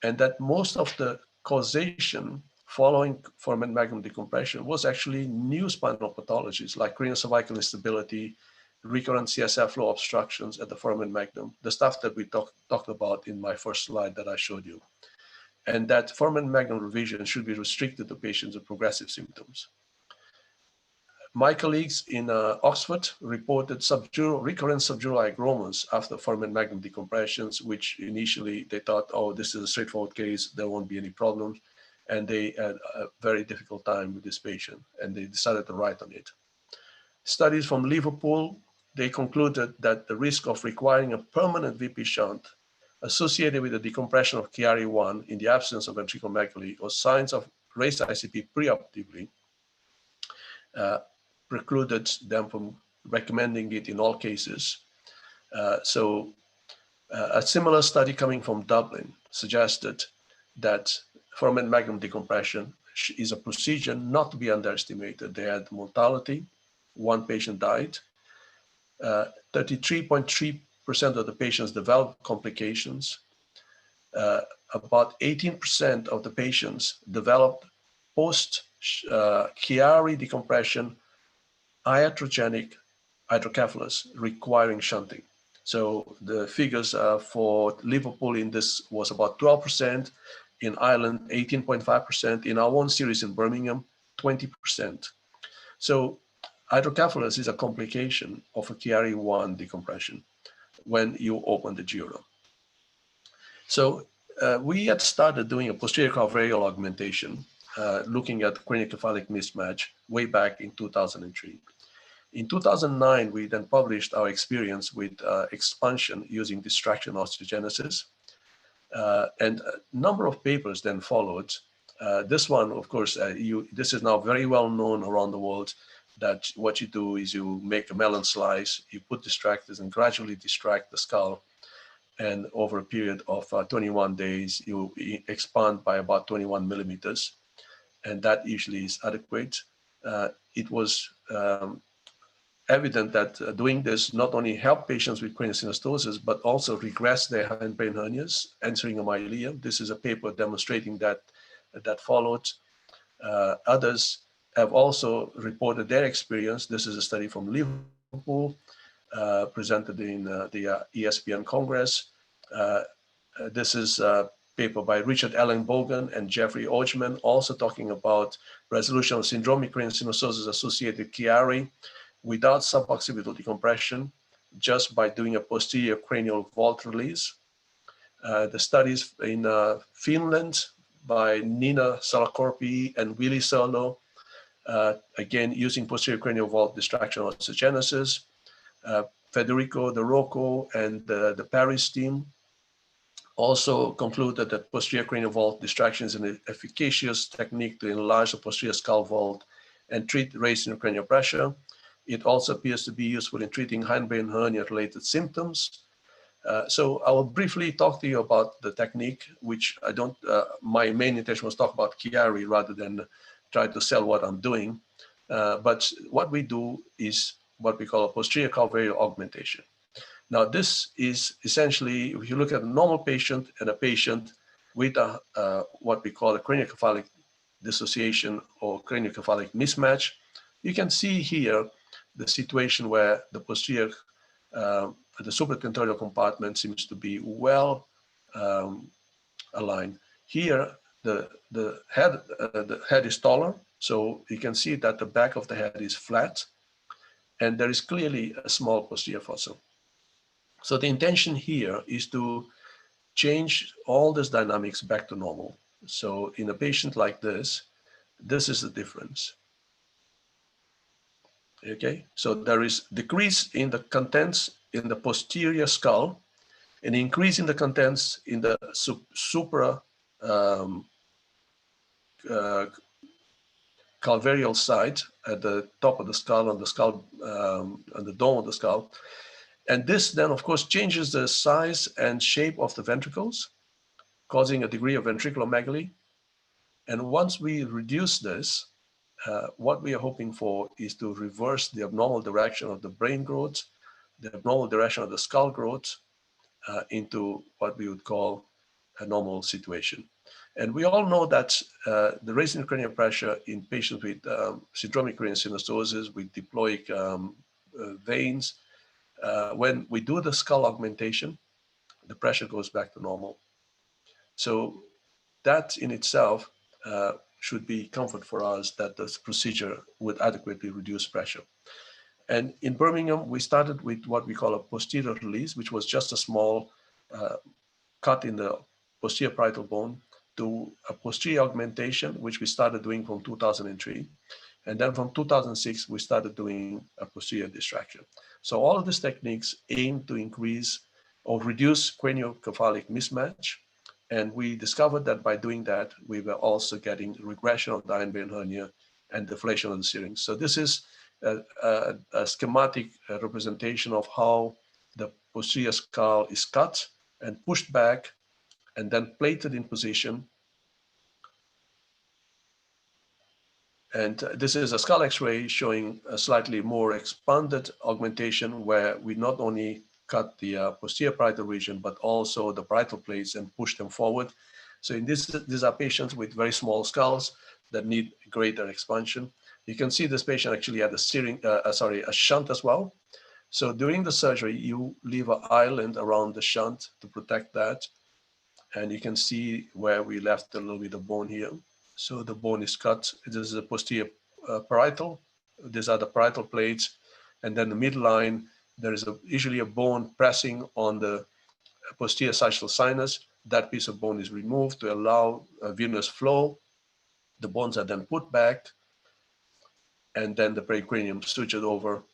C: And that most of the causation following foramen magnum decompression was actually new spinal pathologies like craniocervical instability, recurrent CSF flow obstructions at the foramen magnum, the stuff that we talked about in my first slide that I showed you. And that foramen magnum revision should be restricted to patients with progressive symptoms. My colleagues in Oxford reported recurrent subdural hygromas after foramen magnum decompressions, which initially they thought, oh, this is a straightforward case, there won't be any problems. And they had a very difficult time with this patient, and they decided to write on it. Studies from Liverpool, they concluded that the risk of requiring a permanent VP shunt associated with the decompression of Chiari I in the absence of ventriculomegaly or signs of raised ICP preoperatively precluded them from recommending it in all cases. A similar study coming from Dublin suggested that foramen magnum decompression is a procedure not to be underestimated. They had mortality, 1 patient died, 33.3% of the patients developed complications. About 18% of the patients developed post-Chiari decompression iatrogenic hydrocephalus requiring shunting. So the figures for Liverpool in this was about 12%, in Ireland 18.5%, in our own series in Birmingham 20%. So hydrocephalus is a complication of a Chiari I decompression when you open the Giura. So we had started doing a posterior calvarial augmentation, looking at craniocephalic mismatch way back in 2003. In 2009, we then published our experience with expansion using distraction osteogenesis. And a number of papers then followed. This one, of course, this is now very well known around the world, that what you do is you make a melon slice, you put distractors and gradually distract the skull. And over a period of 21 days, you expand by about 21 millimeters. And that usually is adequate. It was evident that doing this not only helped patients with craniosynostosis, but also regress their hindbrain hernias, entering a myelea. This is a paper demonstrating that followed. Others have also reported their experience. This is a study from Liverpool, presented in the ESPN Congress. This is a paper by Richard Ellenbogen and Jeffrey Ochman, also talking about resolution of syndromic craniosynostosis associated with Chiari without suboccipital decompression, just by doing a posterior cranial vault release. The studies in Finland by Nina Salakorpi and Willy Serlo, again, using posterior cranial vault distraction osteogenesis. Federico De Rocco and the Paris team also concluded that posterior cranial vault distraction is an efficacious technique to enlarge the posterior skull vault and treat raised intracranial pressure. It also appears to be useful in treating hindbrain hernia-related symptoms. So I will briefly talk to you about the technique, which I don't, my main intention was talk about Chiari rather than try to sell what I'm doing. But what we do is what we call a posterior calvarial augmentation. Now, this is essentially, if you look at a normal patient and a patient with what we call a craniocephalic dissociation or craniocephalic mismatch, you can see here the situation where the posterior, the supratentorial compartment seems to be well aligned. Here, the head is taller, so you can see that the back of the head is flat, and there is clearly a small posterior fossa. So the intention here is to change all this dynamics back to normal. So in a patient like this is the difference. Okay, so there is decrease in the contents in the posterior skull, an increase in the contents in the supra calvarial side at the top of the skull, on the dome of the skull. And this then, of course, changes the size and shape of the ventricles, causing a degree of ventriculomegaly. And once we reduce this, what we are hoping for is to reverse the abnormal direction of the brain growth, the abnormal direction of the skull growth, into what we would call a normal situation. And we all know that the raised intracranial pressure in patients with syndromic cranial synostosis, with diploic veins, when we do the skull augmentation, the pressure goes back to normal. So that in itself should be comfort for us that this procedure would adequately reduce pressure. And in Birmingham, we started with what we call a posterior release, which was just a small cut in the posterior parietal bone, to a posterior augmentation, which we started doing from 2003. And then from 2006, we started doing a posterior distraction. So all of these techniques aim to increase or reduce craniocephalic mismatch. And we discovered that by doing that, we were also getting regression of the hindbrain hernia and deflation of the syrinx. So this is a schematic representation of how the posterior skull is cut and pushed back and then plated in position. And this is a skull X-ray showing a slightly more expanded augmentation where we not only cut the posterior parietal region, but also the parietal plates and push them forward. So in this, these are patients with very small skulls that need greater expansion. You can see this patient actually had a shunt as well. So during the surgery, you leave an island around the shunt to protect that. And you can see where we left a little bit of bone here. So the bone is cut. This is the posterior parietal. These are the parietal plates. And then the midline, there is usually a bone pressing on the posterior sagittal sinus. That piece of bone is removed to allow venous flow. The bones are then put back. And then the pericranium sutured over.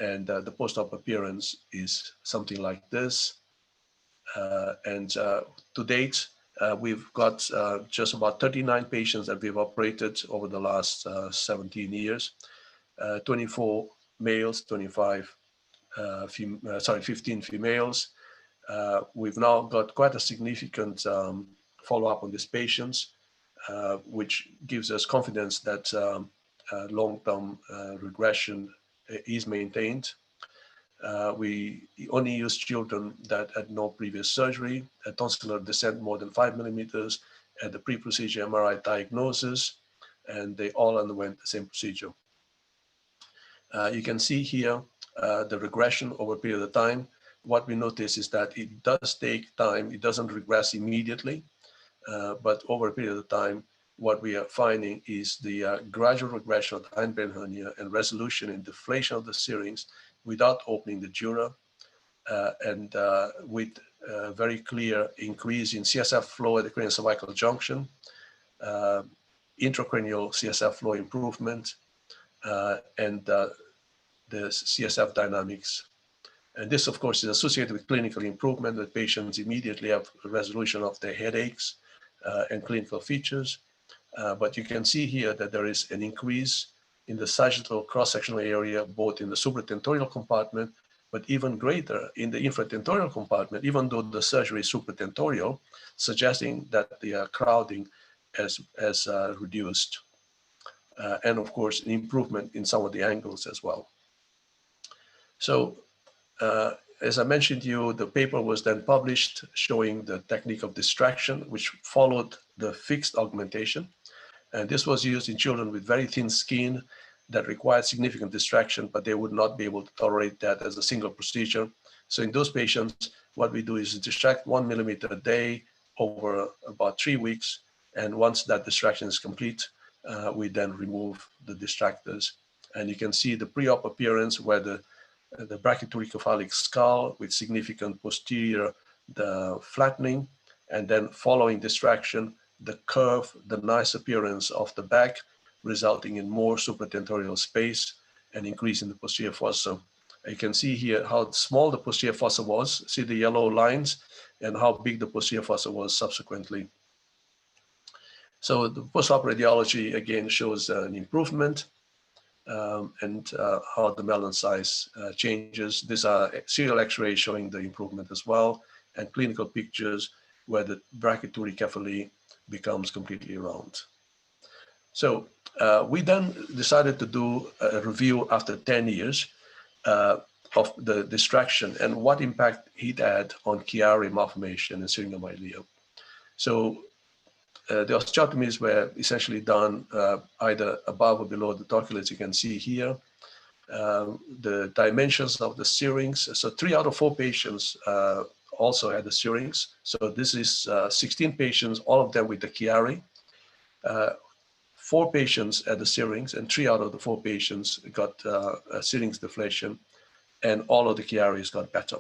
C: And the post-op appearance is something like this. To date, we've got just about 39 patients that we've operated over the last 17 years, 24 males, 15 females. We've now got quite a significant follow-up on these patients, which gives us confidence that long-term regression is maintained. We only use children that had no previous surgery, a tonsillar descent more than 5 millimeters, at the pre-procedure MRI diagnosis, and they all underwent the same procedure. You can see here the regression over a period of time. What we notice is that it does take time. It doesn't regress immediately, but over a period of time, what we are finding is the gradual regression of the hindbrain hernia and resolution and deflation of the syrinx without opening the dura, and with a very clear increase in CSF flow at the cranial cervical junction, intracranial CSF flow improvement, and the CSF dynamics. And this, of course, is associated with clinical improvement, that patients immediately have a resolution of their headaches and clinical features. But you can see here that there is an increase in the sagittal cross-sectional area, both in the supratentorial compartment, but even greater in the infratentorial compartment, even though the surgery is supratentorial, suggesting that the crowding has reduced. And of course, an improvement in some of the angles as well. So, as I mentioned to you, the paper was then published showing the technique of distraction, which followed the fixed augmentation. And this was used in children with very thin skin that required significant distraction, but they would not be able to tolerate that as a single procedure. So in those patients, what we do is distract 1 millimeter a day over about 3 weeks. And once that distraction is complete, we then remove the distractors. And you can see the pre-op appearance where the brachycephalic skull with significant posterior flattening, and then following distraction, the curve, the nice appearance of the back, resulting in more supratentorial space and increase in the posterior fossa. You can see here how small the posterior fossa was, see the yellow lines, and how big the posterior fossa was subsequently. So the post-op radiology again shows an improvement and how the melon size changes. These are serial x-rays showing the improvement as well, and clinical pictures where the brachycephali becomes completely round. So we then decided to do a review after 10 years of the distraction and what impact it had on Chiari malformation and syringomyelia. So the osteotomies were essentially done either above or below the torcular, as you can see here. The dimensions of the syrinx, so 3 out of 4 patients also had the syrinx. So this is 16 patients, all of them with the Chiari. 4 patients had the syrinx, and 3 out of the 4 patients got a syrinx deflation, and all of the Chiaris got better.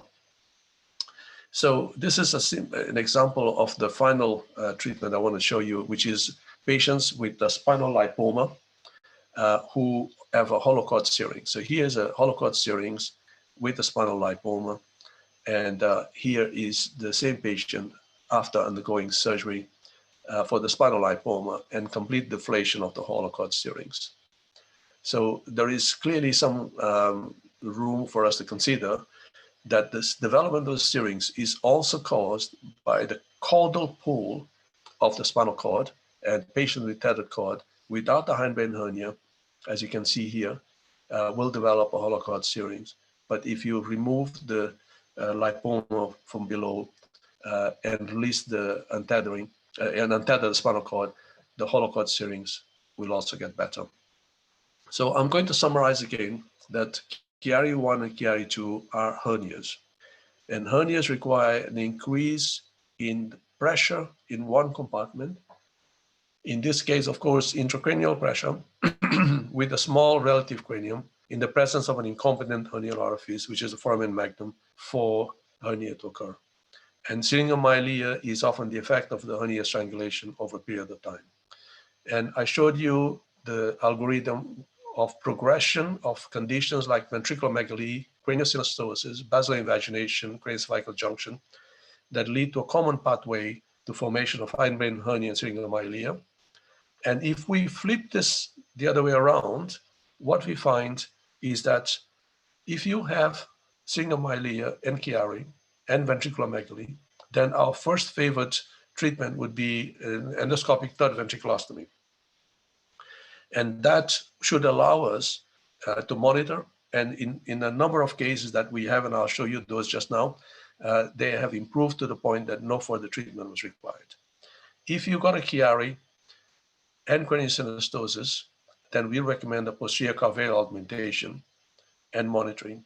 C: So this is an example of the final treatment I want to show you, which is patients with the spinal lipoma who have a hollow cord syrinx. So here's a hollow cord syrinx with a spinal lipoma, and here is the same patient after undergoing surgery for the spinal lipoma and complete deflation of the hollow cord syrinx. So there is clearly some room for us to consider that this development of the syrinx is also caused by the caudal pull of the spinal cord, and patients with tethered cord without the hindbrain hernia, as you can see here, will develop a hollow cord syrinx. But if you remove the lipoma from below and release the untethering and untether the spinal cord, the hollow cord syrinx will also get better. So I'm going to summarize again that Chiari I and Chiari II are hernias. And hernias require an increase in pressure in one compartment. In this case, of course, intracranial pressure with a small relative cranium in the presence of an incompetent hernial orifice, which is a foramen magnum, for hernia to occur. And syringomyelia is often the effect of the hernia strangulation over a period of time. And I showed you the algorithm of progression of conditions like ventriculomegaly, craniosynostosis, basilar invagination, craniocervical junction that lead to a common pathway to formation of hindbrain hernia and syringomyelia. And if we flip this the other way around, what we find is that if you have syringomyelia and Chiari and ventriculomegaly, then our first favorite treatment would be an endoscopic third ventriculostomy. And that should allow us to monitor. And in a number of cases that we have, and I'll show you those just now, they have improved to the point that no further treatment was required. If you got a Chiari and craniosynostosis, then we recommend a posterior calvaeal augmentation and monitoring.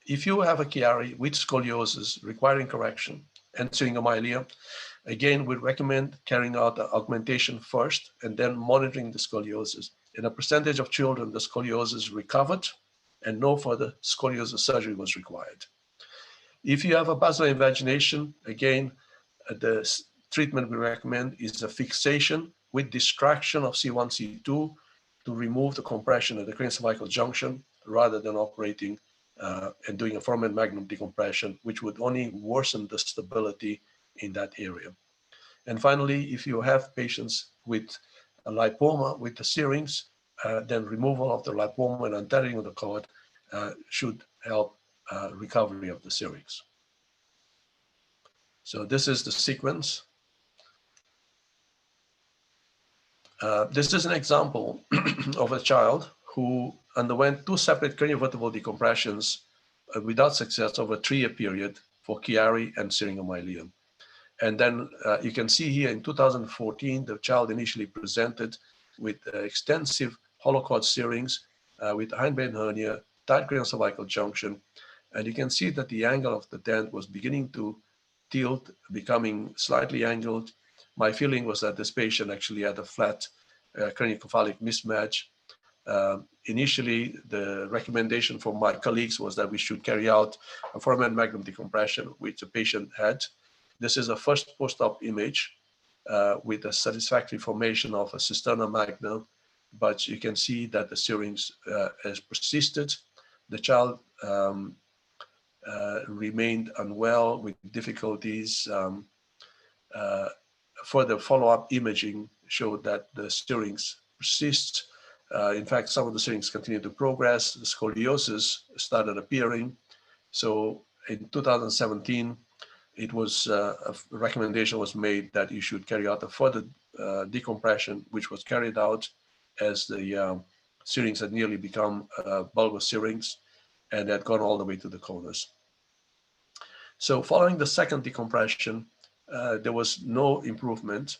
C: If you have a Chiari with scoliosis requiring correction and syringomyelia, again, we recommend carrying out the augmentation first and then monitoring the scoliosis. In a percentage of children, the scoliosis recovered and no further scoliosis surgery was required. If you have a basilar invagination, again, the treatment we recommend is a fixation with distraction of C1, C2 to remove the compression of the craniocervical junction rather than operating and doing a foramen magnum decompression, which would only worsen the stability in that area. And finally, if you have patients with a lipoma with the syrinx, then removal of the lipoma and untethering of the cord should help recovery of the syrinx. So this is the sequence. This is an example of a child who underwent 2 separate craniovertebral decompressions without success over a 3-year period for Chiari and syringomyelia. And then you can see here in 2014, the child initially presented with extensive hollow cord serings with hindbrain hernia, tight cranial cervical junction. And you can see that the angle of the dent was beginning to tilt, becoming slightly angled. My feeling was that this patient actually had a flat craniocephalic mismatch. Initially, the recommendation from my colleagues was that we should carry out a Foramen Magnum decompression, which the patient had. This is a first post-op image with a satisfactory formation of a cisterna magna, but you can see that the serings has persisted. The child remained unwell with difficulties. Further follow-up imaging showed that the serings persist. In fact, some of the serings continue to progress. The scoliosis started appearing. So in 2017, it was a recommendation was made that you should carry out a further decompression, which was carried out as the serings had nearly become bulbar serings and had gone all the way to the conus. So following the second decompression, there was no improvement.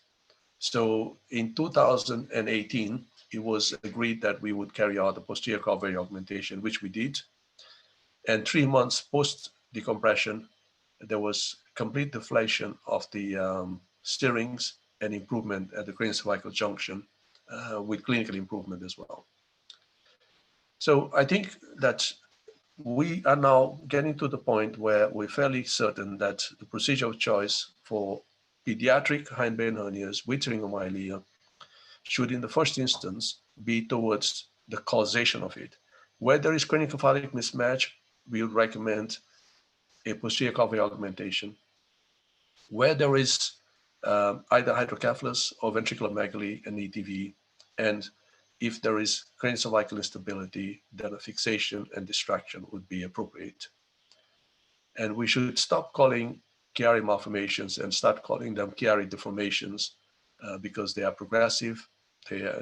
C: So in 2018, it was agreed that we would carry out a posterior cavity augmentation, which we did. And 3 months post decompression, there was complete deflation of the serings and improvement at the craniocervical junction with clinical improvement as well. So I think that we are now getting to the point where we're fairly certain that the procedure of choice for pediatric hindbrain hernias with syringomyelia should in the first instance be towards the causation of it. Where there is craniocephalic mismatch, we would recommend a posterior cavity augmentation. Where there is either hydrocephalus or ventriculomegaly and ETV, and if there is craniocervical instability, then a fixation and distraction would be appropriate. And we should stop calling Chiari malformations and start calling them Chiari deformations because they are progressive.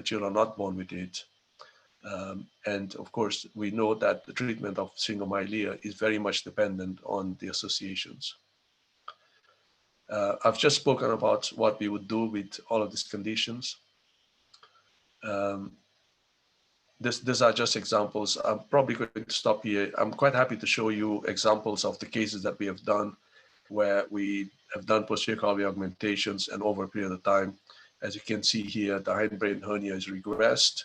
C: Children are not born with it. And of course, we know that the treatment of syringomyelia is very much dependent on the associations. I've just spoken about what we would do with all of these conditions. These are just examples. I'm probably going to stop here. I'm quite happy to show you examples of the cases that we have done where we have done posterior cavity augmentations and over a period of time. As you can see here, the hindbrain hernia is regressed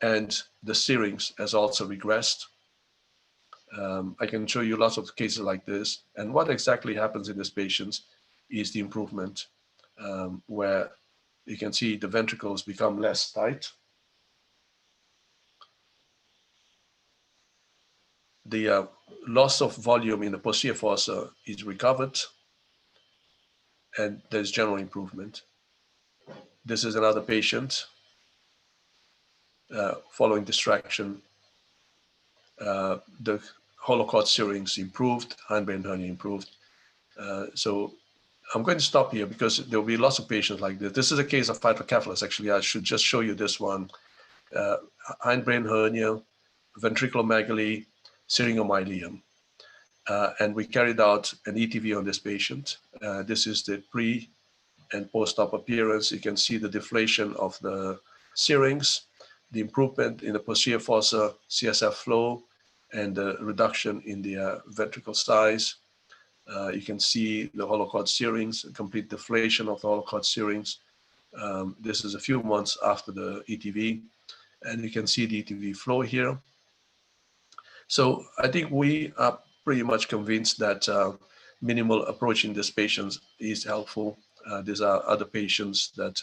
C: and the serings has also regressed. I can show you lots of cases like this. And what exactly happens in these patients is the improvement where you can see the ventricles become less tight. The loss of volume in the posterior fossa is recovered and there's general improvement. This is another patient following distraction. The hollow cord serings improved, hindbrain hernia improved. So I'm going to stop here because there will be lots of patients like this. This is a case of hydrocephalus. Actually, I should just show you this one. Hindbrain hernia, ventriculomegaly, syringomyelia. And we carried out an ETV on this patient. This is the pre and post-op appearance. You can see the deflation of the serings, the improvement in the posterior fossa CSF flow, and the reduction in the ventricle size. You can see the hollow cord serings, complete deflation of the hollow cord serings. This is a few months after the ETV, and you can see the ETV flow here. So I think we are pretty much convinced that minimal approach in these patients is helpful. These are other patients that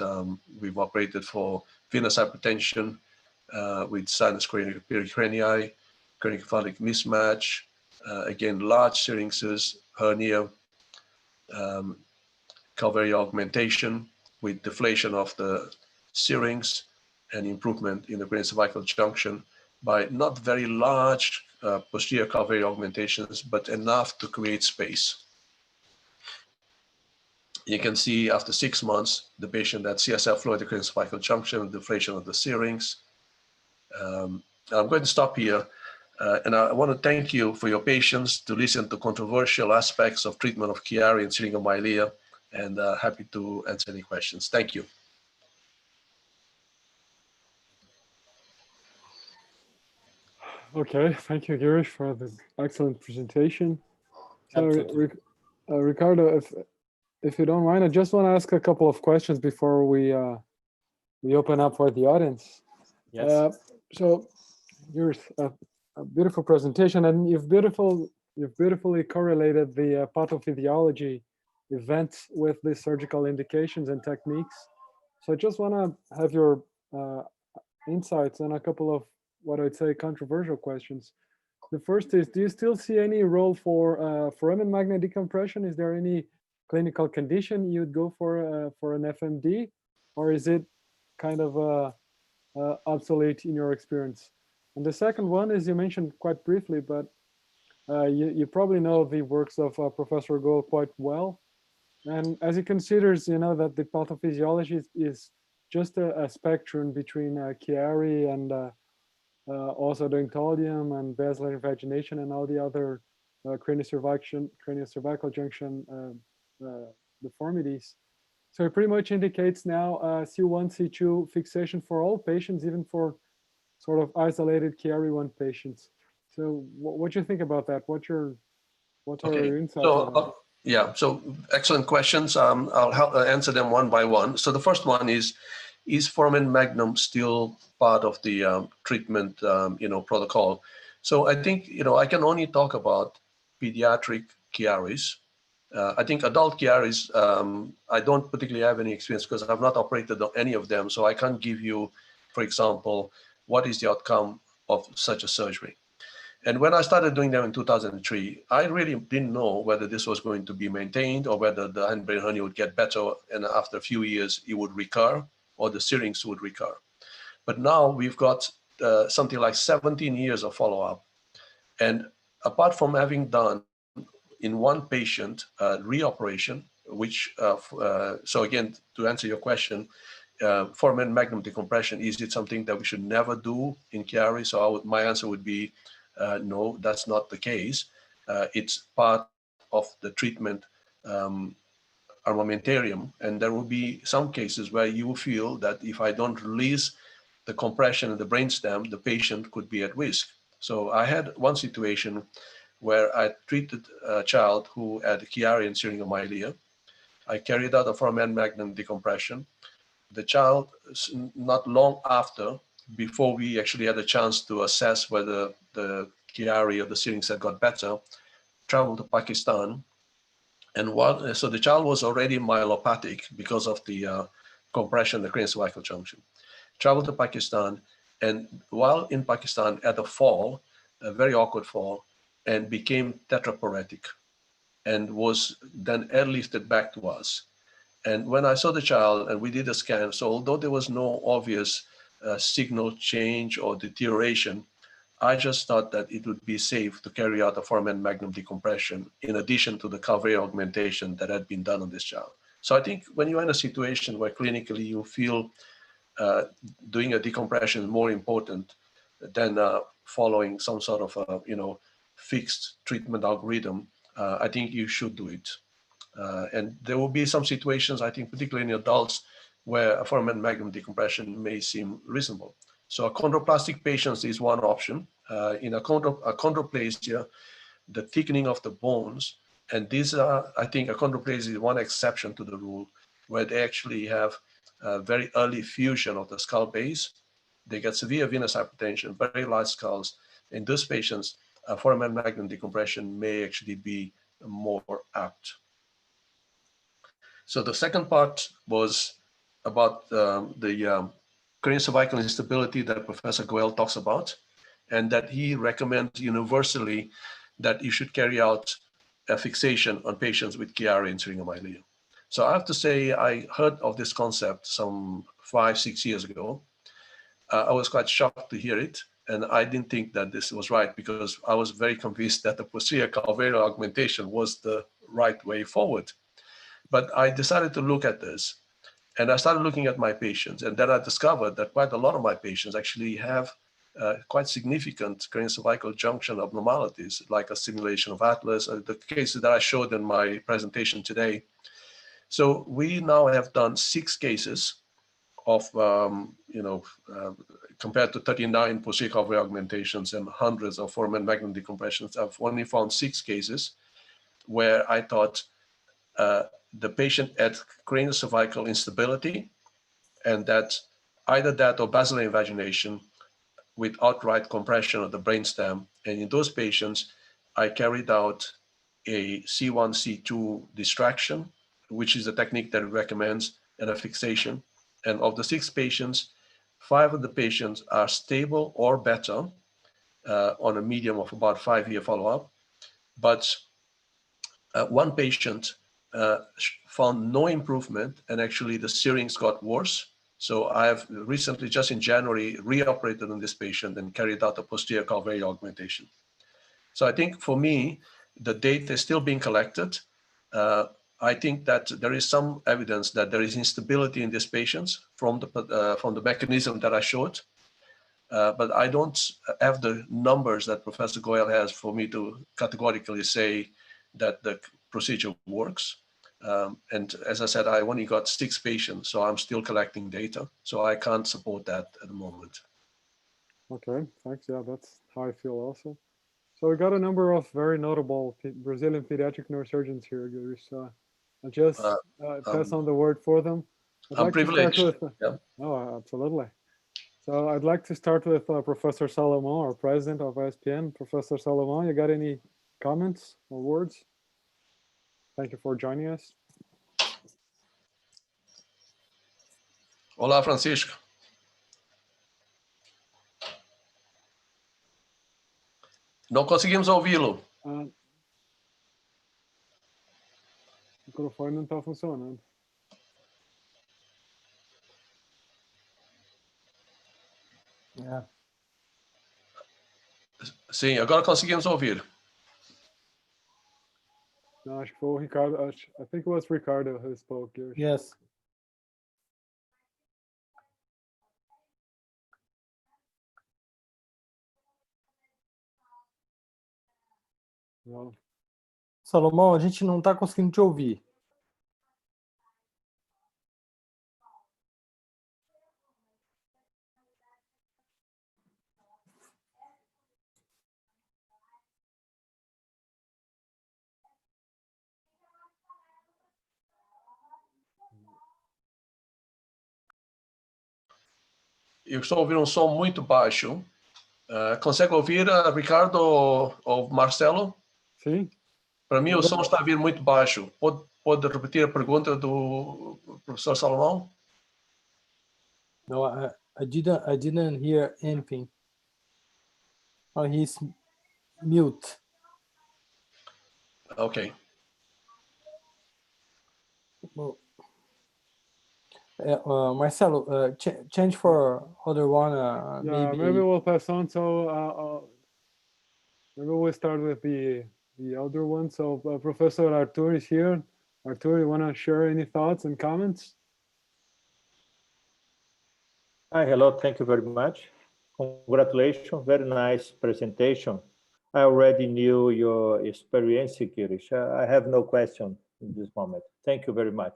C: we've operated for venous hypertension with sinus pericranii, craniocephalic mismatch, again, large syrinxes, hernia, cavity augmentation with deflation of the syrinx and improvement in the craniocervical junction by not very large posterior cavity augmentations, but enough to create space. You can see after 6 months, the patient had CSF flow at the craniocervical junction, deflation of the syrinx. I'm going to stop here. And I want to thank you for your patience to listen to controversial aspects of treatment of Chiari and syringomyelia, and happy to answer any questions. Thank you.
A: Okay, thank you, Girish, for the excellent presentation. So,
D: Absolutely.
A: Ricardo, if you don't mind, I just want to ask a couple of questions before we open up for the audience.
D: Yes.
A: So, Girish, a beautiful presentation, and you've beautifully correlated the pathophysiology events with the surgical indications and techniques. So, I just want to have your insights on a couple of what I'd say controversial questions. The first is, do you still see any role for foramen magnum decompression? Is there any clinical condition you'd go for an FMD, or is it kind of obsolete in your experience? And the second one is, you mentioned quite briefly, but you probably know the works of Professor Goel quite well. And as he considers, that the pathophysiology is just a spectrum between Chiari and also doxyntolium and basilar invagination and all the other craniocervical junction deformities. So it pretty much indicates now C1, C2 fixation for all patients, even for sort of isolated Chiari 1 patients. So what do you think about that? What are your insights on that?
B: Yeah, so excellent questions. I'll answer them one by one. So the first one is foramen magnum still part of the treatment, protocol? So I think, I can only talk about pediatric Chiaris. I think adult Chiaris, I don't particularly have any experience because I've not operated on any of them. So I can't give you, for example, what is the outcome of such a surgery. And when I started doing them in 2003, I really didn't know whether this was going to be maintained or whether the hindbrain hernia would get better and after a few years it would recur or the syrinx would recur. But now we've got something like 17 years of follow-up. And apart from having done in one patient reoperation, which, so again, to answer your question, foramen magnum decompression, is it something that we should never do in Chiari? So my answer would be, no, that's not the case. It's part of the treatment armamentarium, and there will be some cases where you feel that if I don't release the compression in the brainstem, the patient could be at risk. So I had one situation where I treated a child who had Chiari and syringomyelia. I carried out a foramen magnum decompression. The child, not long after, before we actually had a chance to assess whether the Chiari or the syrinx had got better, traveled to Pakistan. And so the child was already myelopathic because of the compression, the craniocervical junction. Traveled to Pakistan, and while in Pakistan, had a fall, a very awkward fall, and became tetraphoretic, and was then airlifted back to us. And when I saw the child and we did a scan, so although there was no obvious signal change or deterioration, I just thought that it would be safe to carry out a foramen magnum decompression in addition to the Calvary augmentation that had been done on this child. So I think when you're in a situation where clinically you feel doing a decompression is more important than following some sort of fixed treatment algorithm, I think you should do it. And there will be some situations, I think, particularly in adults, where a foramen magnum decompression may seem reasonable. So a chondroplastic patients is one option. In a chondroplasia, the thickening of the bones, and these are, I think, achondroplasia is one exception to the rule, where they actually have very early fusion of the skull base. They get severe venous hypertension, very large skulls. In those patients, foramen magnum decompression may actually be more apt. So the second part was about the craniocervical instability that Professor Goel talks about, and that he recommends universally that you should carry out a fixation on patients with Chiari and syringomyelia. So I have to say, I heard of this concept some 5-6 years ago. I was quite shocked to hear it, and I didn't think that this was right because I was very convinced that the posterior calvarial augmentation was the right way forward. But I decided to look at this, and I started looking at my patients, and then I discovered that quite a lot of my patients actually have quite significant craniocervical junction abnormalities, like a simulation of atlas, the cases that I showed in my presentation today. So we now have done 6 cases of, compared to 39 posterior recovery augmentations and hundreds of foramen magnum decompressions, I've only found 6 cases where I thought the patient had craniocervical instability, and that either that or basilar invagination with outright compression of the brainstem. And in those patients, I carried out a C1, C2 distraction, which is a technique that recommends, and a fixation. And of the 6 patients, 5 of the patients are stable or better on a medium of about 5-year follow-up. But one patient found no improvement, and actually the syrinx got worse. So I've recently, just in January, reoperated on this patient and carried out a posterior calvary augmentation. So I think for me, the data is still being collected. I think that there is some evidence that there is instability in these patients from the mechanism that I showed. But I don't have the numbers that Professor Goel has for me to categorically say that the procedure works. And as I said, I only got 6 patients, so I'm still collecting data. So I can't support that at the moment.
A: Okay, thanks. Yeah, that's how I feel also. So we got a number of very notable Brazilian pediatric neurosurgeons here, Guirish. I'll just pass on the word for them.
B: I'm privileged.
A: Yeah. Oh, absolutely. So I'd like to start with Professor Salomon, our president of ISPN. Professor Salomon, you got any comments or words? Thank you for joining us.
B: Olá, Francisco. Não conseguimos ouvi-lo.
A: O microfone não está funcionando.
D: Yeah.
B: Sim, agora conseguimos ouvir.
A: No, acho que foi o Ricardo. I think it was Ricardo who spoke here.
D: Yes.
A: No.
D: Salomão, a gente não está conseguindo te ouvir.
B: Eu estou ouvindo um som muito baixo. Consegue ouvir, Ricardo ou Marcelo?
A: Sim.
B: Para mim, o som está a vir muito baixo. Pode repetir a pergunta do professor Salomão?
D: No, I didn't hear anything. Oh, he's mute.
B: Ok.
D: Well, Marcelo, change for other one.
A: Yeah, maybe we'll pass on. So maybe we'll start with the elder one. So Professor Artur is here. Artur, you want to share any thoughts and comments?
E: Hi, hello, thank you very much. Congratulations, very nice presentation. I already knew your experience, Guirish. I have no question in this moment. Thank you very much.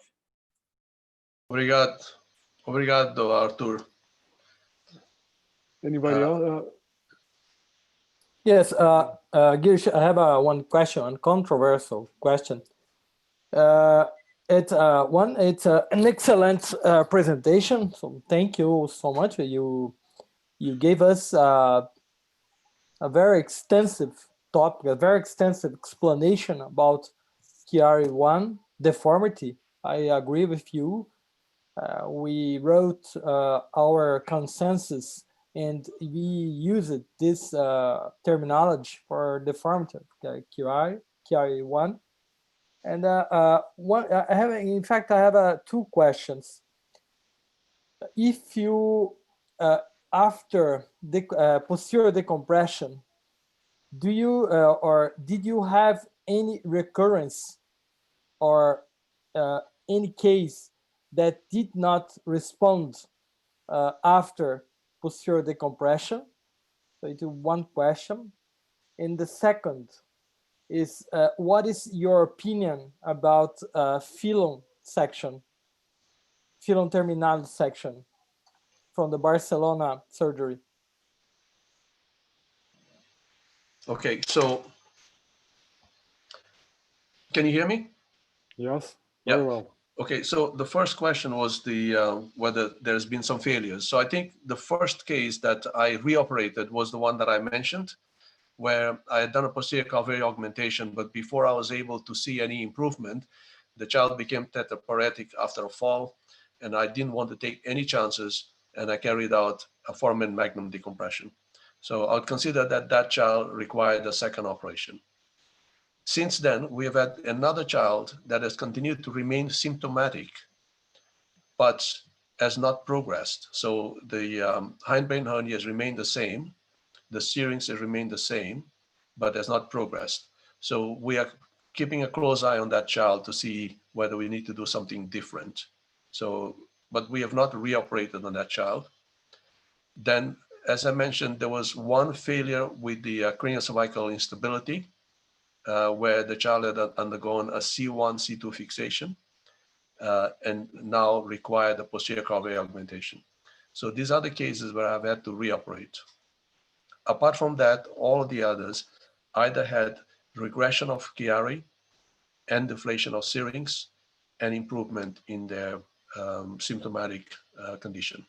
B: Obrigado. Obrigado, Artur.
A: Anybody else?
D: Yes, Guirish, I have one question, a controversial question. It's an excellent presentation. So thank you so much. You gave us a very extensive topic, a very extensive explanation about Chiari I deformity. I agree with you. We wrote our consensus and we used this terminology for deformity, Chiari I. And in fact, I have 2 questions. If you, after the posterior decompression, do you or did you have any recurrence or any case that did not respond after posterior decompression? So it's one question. And the second is, what is your opinion about filum section, filum terminal section? from the Barcelona surgery.
B: Okay, so can you hear me?
A: Yes,
B: Yeah.
A: very well.
B: Okay, so the first question was the whether there's been some failures. So I think the first case that I reoperated was the one that I mentioned, where I had done a posterior calvary augmentation, but before I was able to see any improvement, the child became tetraparetic after a fall, and I didn't want to take any chances, and I carried out a foramen magnum decompression. So I would consider that that child required a second operation. Since then, we have had another child that has continued to remain symptomatic, but has not progressed. So the hindbrain hernia has remained the same, the serings have remained the same, but has not progressed. So we are keeping a close eye on that child to see whether we need to do something different. So, but we have not reoperated on that child. Then, as I mentioned, there was one failure with the cranial cervical instability, where the child had undergone a C1, C2 fixation, and now required a posterior calvary augmentation. So these are the cases where I've had to reoperate. Apart from that, all of the others either had regression of Chiari and deflation of serings and improvement in their symptomatic condition.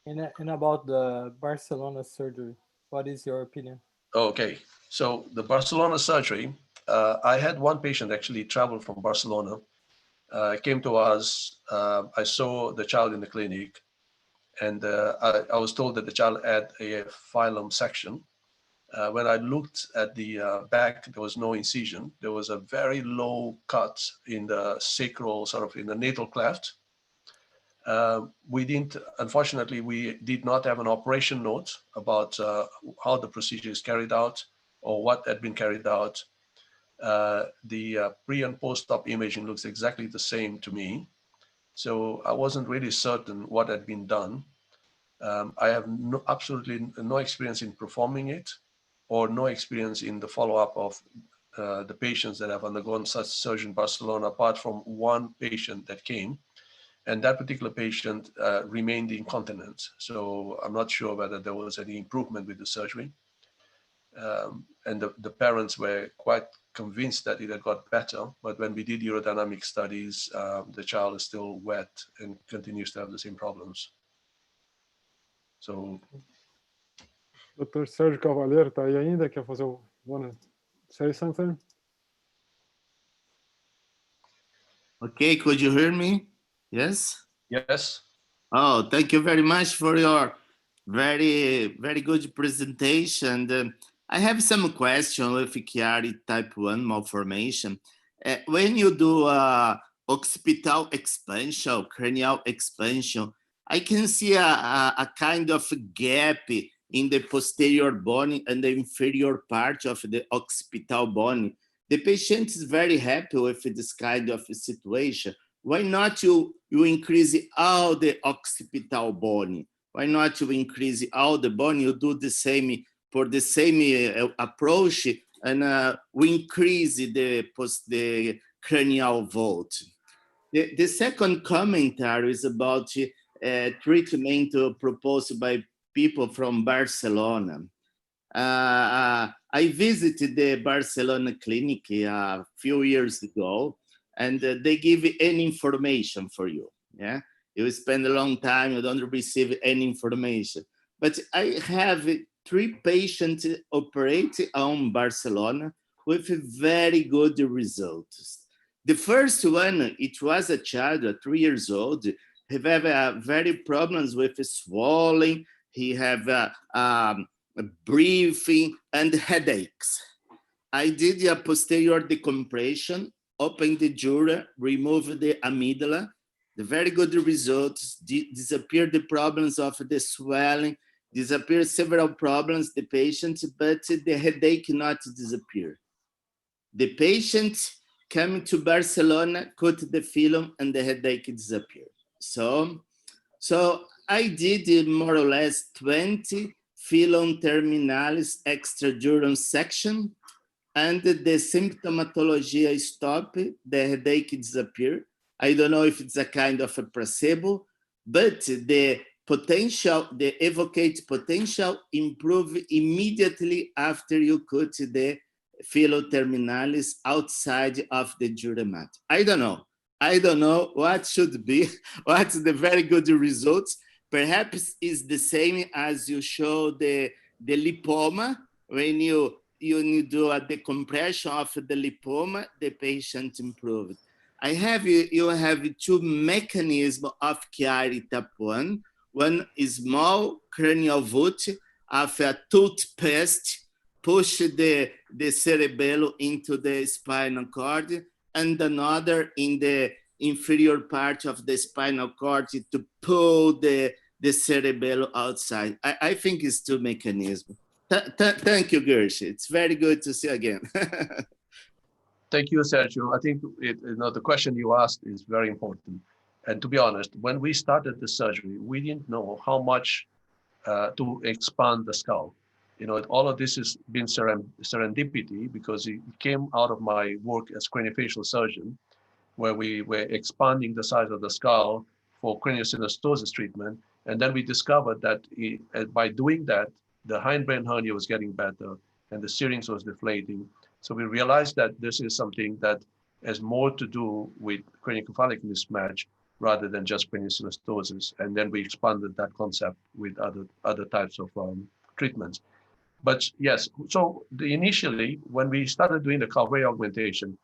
D: And about the Barcelona surgery, what is your opinion?
B: Okay, so the Barcelona surgery, I had one patient actually travel from Barcelona, came to us. I saw the child in the clinic, and I was told that the child had a phylum section. When I looked at the back, there was no incision. There was a very low cut in the sacral, sort of in the natal cleft. Unfortunately, we did not have an operation note about how the procedure is carried out or what had been carried out. The pre and post-op imaging looks exactly the same to me. So I wasn't really certain what had been done. I have absolutely no experience in performing it or no experience in the follow-up of the patients that have undergone such surgery in Barcelona, apart from one patient that came. And that particular patient remained incontinent. So I'm not sure whether there was any improvement with the surgery. And the parents were quite convinced that it had got better. But when we did urodynamic studies, the child is still wet and continues to have the same problems. So,
A: Dr. Sérgio Cavalheiro está aí ainda? Quer fazer wanna say something?
F: Okay, could you hear me? Yes?
B: yes.
F: Oh, thank you very much for your very good presentation. I have some question with Chiari type 1 malformation. When you do occipital expansion, cranial expansion, I can see a kind of gap in the posterior bone and the inferior part of the occipital bone. The patient is very happy with this kind of situation. Why not you increase all the occipital bone? Why not you increase all the bone? You do the same for the same approach, and we increase the cranial vault. The second commentary is about treatment proposed by people from Barcelona. I visited the Barcelona clinic a few years ago, and they give any information for you. Yeah, you spend a long time, you don't receive any information. But I have 3 patients operated on Barcelona with very good results. The first one, it was a child, 3 years old. He have very problems with swelling. He have breathing and headaches. I did a posterior decompression, opened the dura, removed the amygdala. The very good results, disappeared the problems of the swelling, disappeared several problems, the patient, but the headache not disappear. The patient came to Barcelona, cut the film, and the headache disappeared. So I did more or less 20 filum terminalis extradural section, and the symptomatology stopped, the headache disappeared. I don't know if it's a kind of a placebo, but the potential, the evocate potential improve immediately after you cut the filo terminalis outside of the dura mater. I don't know. I don't know what should be, what's the very good results. Perhaps is the same as you show the lipoma. When you do a decompression of the lipoma, the patient improved. You have two mechanisms of Chiari type 1. One is small cranial root of a toothpaste, push the cerebellum into the spinal cord, and another in the inferior part of the spinal cord to pull the cerebellum outside. I think it's two mechanisms. Thank you, Guirish. It's very good to see you again.
B: Thank you, Sergio. I think the question you asked is very important. And to be honest, when we started the surgery, we didn't know how much to expand the skull. All of this has been serendipity because it came out of my work as craniofacial surgeon, where we were expanding the size of the skull for craniosynostosis treatment. And then we discovered that by doing that, the hindbrain hernia was getting better and the syrinx was deflating. So we realized that this is something that has more to do with craniocephalic mismatch rather than just craniosynostosis. And then we expanded that concept with other types of treatments. But yes, so initially, when we started doing the Calvary augmentation,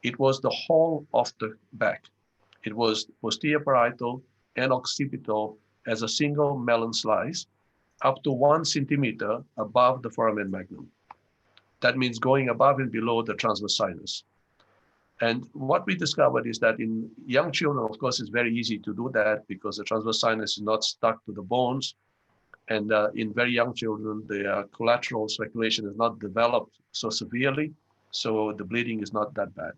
B: it was the whole of the back. It was posterior parietal and occipital as a single melon slice, up to 1 centimeter above the foramen magnum. That means going above and below the transverse sinus. And what we discovered is that in young children, of course, it's very easy to do that because the transverse sinus is not stuck to the bones. And in very young children, the collateral circulation is not developed so severely, so the bleeding is not that bad.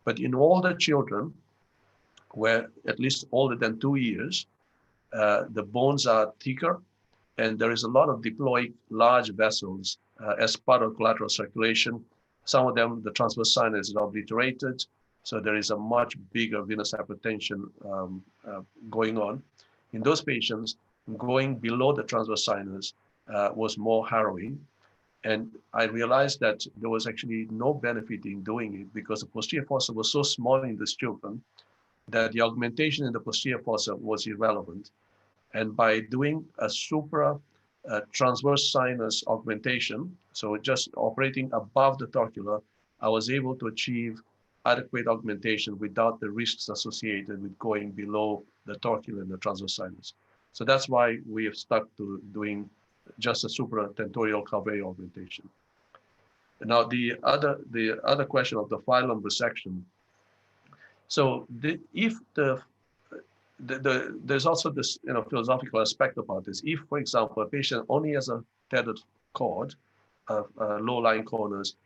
B: But in older children, where at least older than 2 years, the bones are thicker, and there is a lot of diploic large vessels as part of collateral circulation. Some of them, the transverse sinus is obliterated, so there is a much bigger venous hypertension going on. In those patients, going below the transverse sinus was more harrowing. And I realized that there was actually no benefit in doing it because the posterior fossa was so small in these children that the augmentation in the posterior fossa was irrelevant. And by doing a transverse sinus augmentation, so just operating above the torcular, I was able to achieve adequate augmentation without the risks associated with going below the torcular and the transverse sinus. So that's why we have stuck to doing just a supratentorial Calvary augmentation. And now the other question of the phylum resection. So there's also this philosophical aspect about this. If, for example, a patient only has a tethered cord, low-lying corners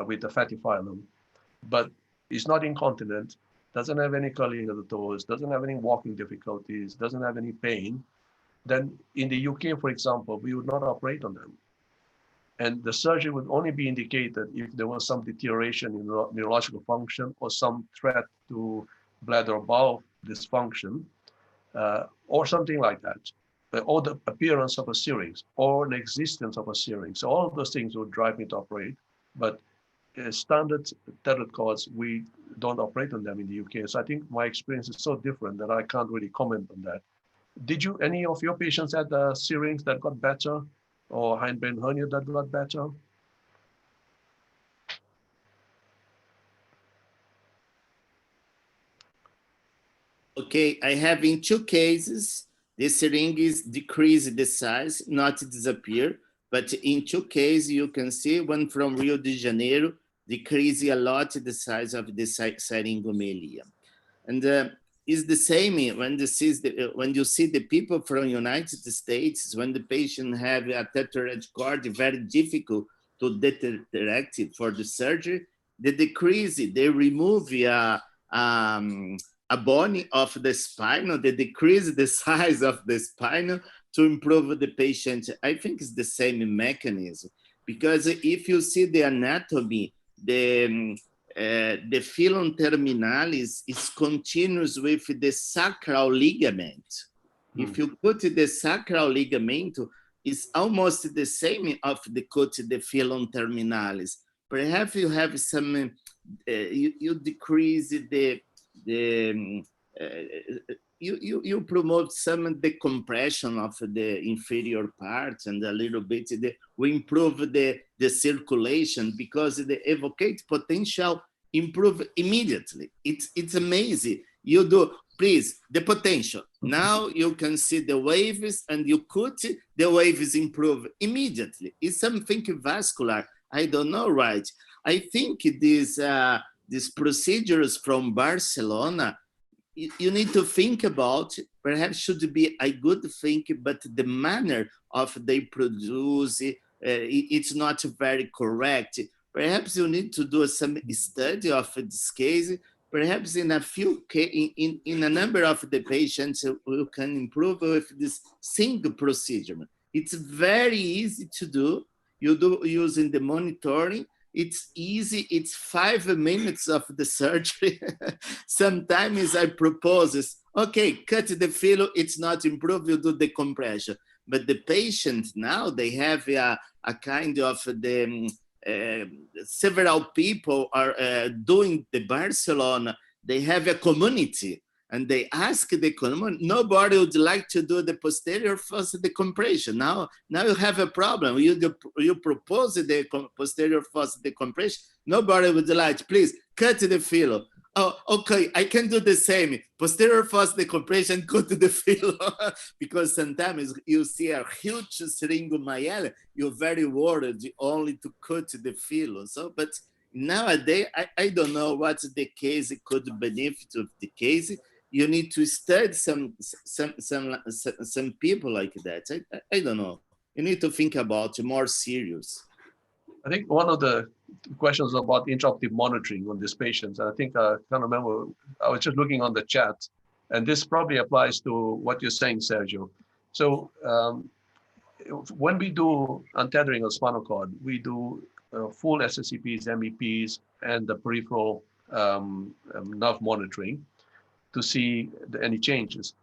B: with a fatty phylum, but is not incontinent, doesn't have any curling of the toes, doesn't have any walking difficulties, doesn't have any pain, then in the UK, for example, we would not operate on them. And the surgery would only be indicated if there was some deterioration in neurological function or some threat to bladder or bowel dysfunction, or something like that, or the appearance of a syrinx or an existence of a syrinx. So all of those things would drive me to operate, but standard tethered cords, we don't operate on them in the UK. So I think my experience is so different that I can't really comment on that. Did any of your patients had a syrinx that got better or hindbrain hernia that got better?
F: Okay, I have in 2 cases, the syringes decrease the size, not disappear, but in 2 cases, you can see one from Rio de Janeiro, decrease a lot the size of the syringomelia. And it's the same when you see the people from United States, when the patient have a tetrahedral cord, very difficult to detect it for the surgery, they decrease it, they remove a bone of the spinal, they decrease the size of the spinal to improve the patient. I think it's the same mechanism, because if you see the anatomy, the the filum terminalis is continuous with the sacral ligament. If you cut the sacral ligament, it's almost the same of the cut the filum terminalis. Perhaps you have some, you decrease you promote some decompression of the inferior parts, and a little bit we improve the circulation, because the evocate potential improve immediately. It's amazing. You do, please, the potential. Now you can see the waves, and you cut the waves improve immediately. It's something vascular. I don't know, right? I think these procedures from Barcelona, you need to think about, perhaps should be a good thing, but the manner of they produce, it's not very correct. Perhaps you need to do some study of this case. Perhaps in a few, in a number of the patients, you can improve with this single procedure. It's very easy to do. You do using the monitoring. It's easy. It's 5 minutes of the surgery. Sometimes I propose, okay, cut the filo. It's not improved. You do the compression. But the patient now, they have a kind of the several people are doing the Barcelona. They have a community, and they ask the community. Nobody would like to do the posterior fossa decompression. Now you have a problem. You propose the posterior fossa decompression. Nobody would like. Please cut the filo. Oh, okay, I can do the same. Posterior fossa decompression, cut the filo. Because sometimes you see a huge syringomyelin, you're very worried only to cut the filo. So, but nowadays, I don't know what the case could benefit of the case. You need to study some people like that. I don't know. You need to think about more serious.
B: I think one of the questions about intraoperative monitoring on these patients, and I think I can't remember, I was just looking on the chat, and this probably applies to what you're saying, Sergio. So when we do untethering of spinal cord, we do full SSCPs, MEPs, and the peripheral nerve monitoring to see any changes.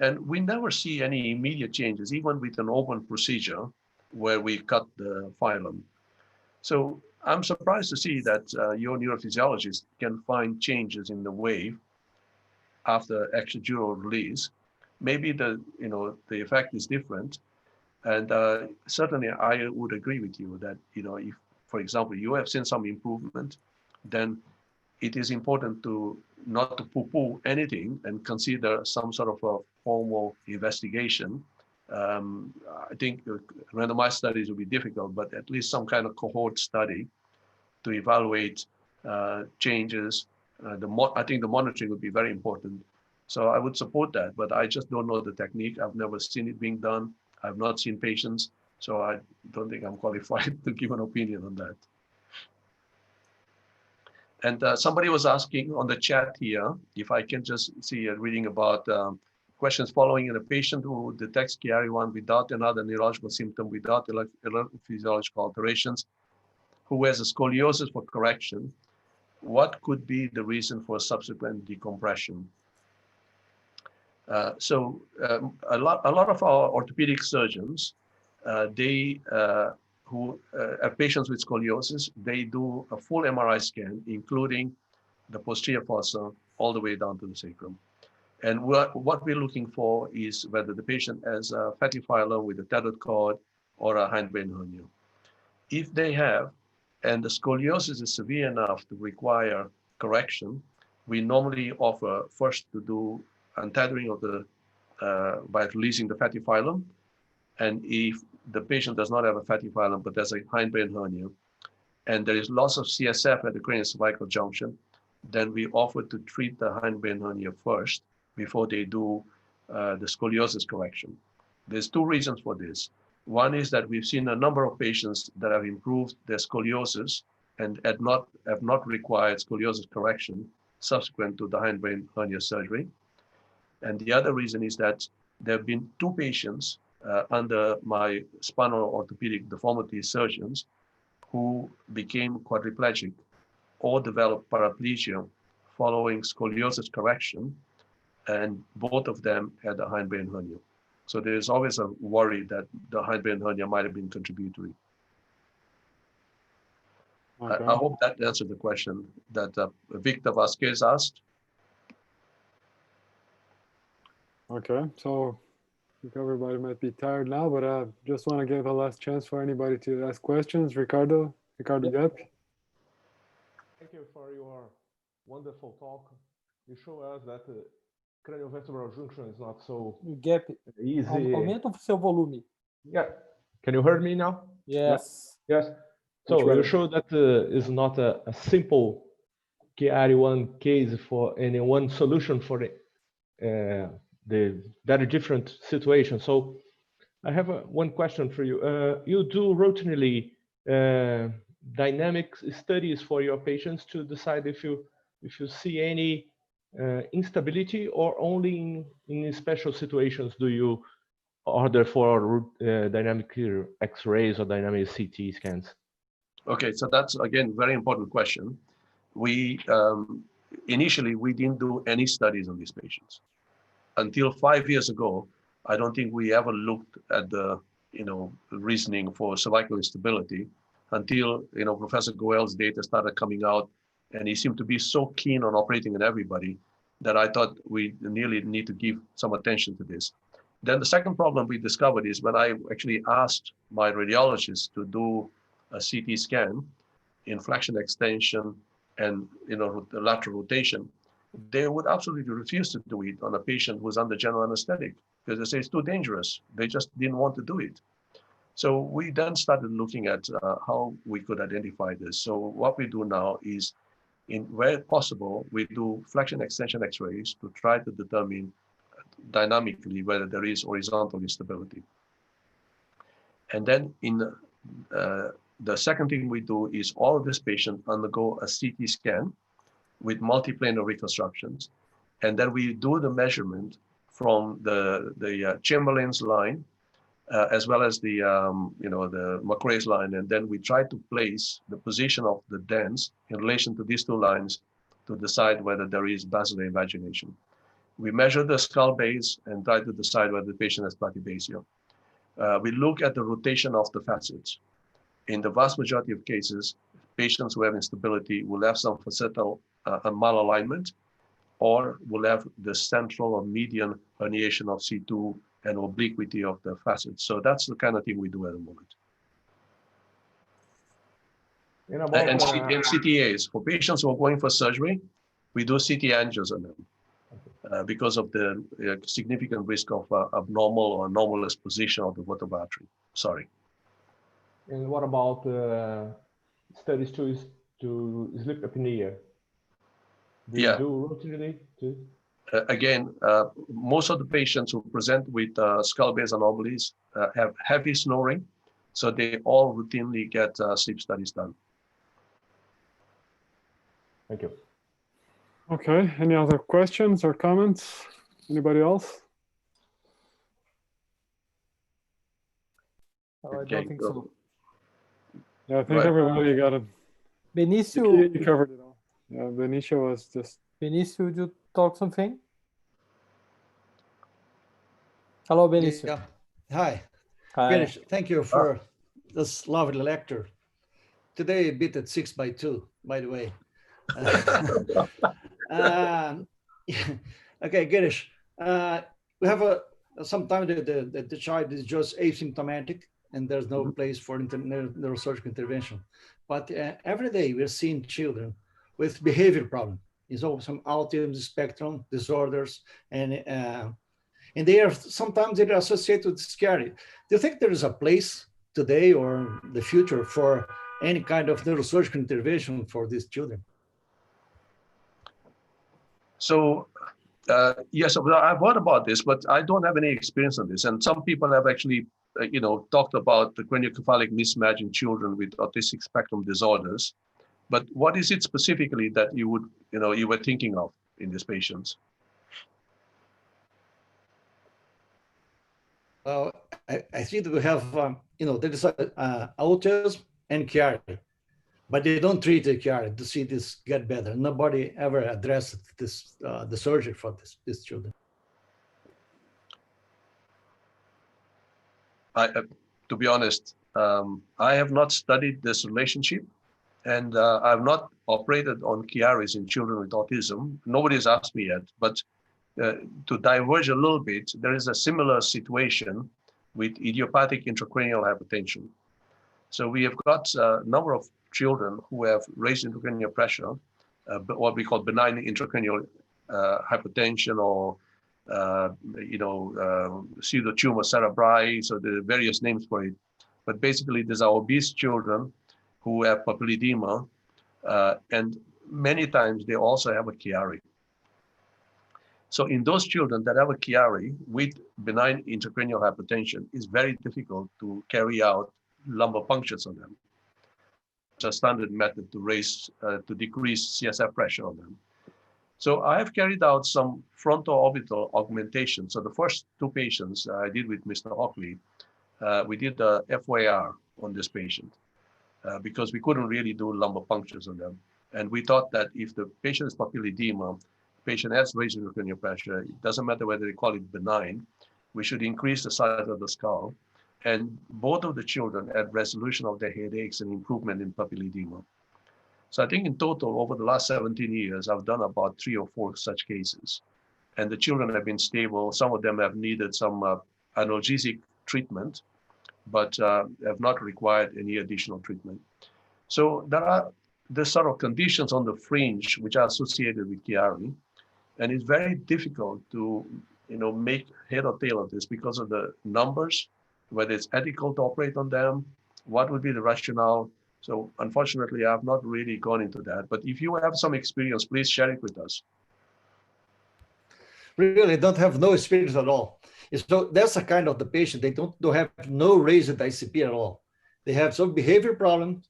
B: And we never see any immediate changes, even with an open procedure where we cut the phylum. So I'm surprised to see that your neurophysiologist can find changes in the wave after extradural release. Maybe the effect is different, and certainly I would agree with you that if, for example, you have seen some improvement, then it is important to not to poo-poo anything and consider some sort of a formal investigation. I think randomized studies will be difficult, but at least some kind of cohort study to evaluate changes. I think the monitoring would be very important. So I would support that, but I just don't know the technique. I've never seen it being done. I've not seen patients, so I don't think I'm qualified to give an opinion on that. And somebody was asking on the chat here, if I can just see a reading about questions following in a patient who detects Chiari I without another neurological symptom, without physiological alterations, who has a scoliosis for correction. What could be the reason for subsequent decompression? A lot of our orthopedic surgeons, who have patients with scoliosis, they do a full MRI scan, including the posterior fossa all the way down to the sacrum. And what we're looking for is whether the patient has a fatty phylum with a tethered cord or a hindbrain hernia. If they have, and the scoliosis is severe enough to require correction, we normally offer first to do untethering of the by releasing the fatty phylum. And if the patient does not have a fatty phylum, but there's a hindbrain hernia, and there is loss of CSF at the cranial cervical junction, then we offer to treat the hindbrain hernia first before they do the scoliosis correction. There's two reasons for this. One is that we've seen a number of patients that have improved their scoliosis and have not required scoliosis correction subsequent to the hindbrain hernia surgery. And the other reason is that there have been 2 patients under my spinal orthopedic deformity surgeons who became quadriplegic or developed paraplegia following scoliosis correction, and both of them had a hindbrain hernia. So there's always a worry that the hindbrain hernia might have been contributory.
A: Okay.
B: I hope that answered the question that Victor Vasquez asked.
A: Okay, so I think everybody might be tired now, but I just want to give a last chance for anybody to ask questions. Ricardo Gap.
C: Thank you for your wonderful talk. You show us that craniovertebral junction is not so
D: Gap,
C: easy.
D: aumenta o seu volume.
C: Yeah. Can you hear me now?
D: Yes.
C: Yes.
A: Much
C: So
A: better.
C: you show that is not a simple Chiari I case for any one solution for the very different situation. So I have one question for you. You do routinely dynamic studies for your patients to decide if you see any instability, or only in special situations do you order for dynamic X-rays or dynamic CT scans?
B: Okay, so that's again very important question. We initially we didn't do any studies on these patients until 5 years ago. I don't think we ever looked at the reasoning for cervical instability until Professor Goel's data started coming out, and he seemed to be so keen on operating on everybody that I thought we really need to give some attention to this. Then the second problem we discovered is when I actually asked my radiologist to do a CT scan in flexion extension and the lateral rotation, they would absolutely refuse to do it on a patient who's under general anesthetic because they say it's too dangerous. They just didn't want to do it. So we then started looking at how we could identify this. So what we do now is, where possible, we do flexion extension X-rays to try to determine dynamically whether there is horizontal instability. And then the second thing we do is all of this patient undergo a CT scan with multiplanar reconstructions, and then we do the measurement from the Chamberlain's line as well as the the McRae's line, and then we try to place the position of the dents in relation to these two lines to decide whether there is basilar invagination. We measure the skull base and try to decide whether the patient has platybasia. We look at the rotation of the facets. In the vast majority of cases, patients who have instability will have some facetal malalignment, or will have the central or median herniation of C2 and obliquity of the facets. So that's the kind of thing we do at the moment. And CTAs, for patients who are going for surgery, we do CT angios on them because of the significant risk of abnormal or anomalous position of the vertebral artery. Sorry.
C: And what about studies to sleep apnea? Do you do routinely too?
B: Again, most of the patients who present with skull base anomalies have heavy snoring, so they all routinely get sleep studies done.
C: Thank you.
A: Okay, any other questions or comments? Anybody else?
D: Oh, I don't think so.
A: Yeah, I think everybody got it.
D: Benicio,
A: You covered it all. Yeah, Benicio was just...
D: Benicio, would you talk something? Hello, Benicio.
G: Yeah. Hi.
D: Hi.
G: Guirish, thank you for this lovely lecture. Today a bit at 6x2, by the way. Okay, Guirish, we have sometimes the child is just asymptomatic and there's no place for neurosurgical intervention. But every day we're seeing children with behavior problems. There's also some autism spectrum disorders, and they are sometimes they're associated with Chiari. Do you think there is a place today or the future for any kind of neurosurgical intervention for these children?
B: So yes, I've heard about this, but I don't have any experience on this. And some people have actually, talked about the craniocephalic mismatch in children with autistic spectrum disorders. But what is it specifically that you were thinking of in these patients?
G: Well, I think that we have, there is autism and Chiari. but they don't treat the Chiari to see this get better. Nobody ever addressed this, the surgery for these children.
B: To be honest, I have not studied this relationship, and I've not operated on Chiaris in children with autism. Nobody's asked me yet, but to diverge a little bit, there is a similar situation with idiopathic intracranial hypertension. So we have got a number of children who have raised intracranial pressure, what we call benign intracranial hypertension, or pseudotumor cerebri, so there are various names for it. But basically, these are obese children who have papilledema, and many times they also have a Chiari. So in those children that have a Chiari with benign intracranial hypertension, it's very difficult to carry out lumbar punctures on them. It's a standard method to decrease CSF pressure on them. So I have carried out some frontal-orbital augmentation. So the first two patients I did with Mr. Hockley, we did a FYR on this patient because we couldn't really do lumbar punctures on them. And we thought that if the patient is papilledema, patient has raised intracranial pressure, it doesn't matter whether they call it benign, we should increase the size of the skull. And both of the children had resolution of their headaches and improvement in papilledema. So I think in total, over the last 17 years, I've done about 3 or 4 such cases. And the children have been stable. Some of them have needed some analgesic treatment, but have not required any additional treatment. So there are the sort of conditions on the fringe which are associated with Chiari. And it's very difficult to make head or tail of this because of the numbers, whether it's ethical to operate on them, what would be the rationale. So unfortunately, I've not really gone into that. But if you have some experience, please share it with us.
G: Really don't have no experience at all. So that's a kind of the patient, they don't have no raised ICP at all. They have some behavior problems,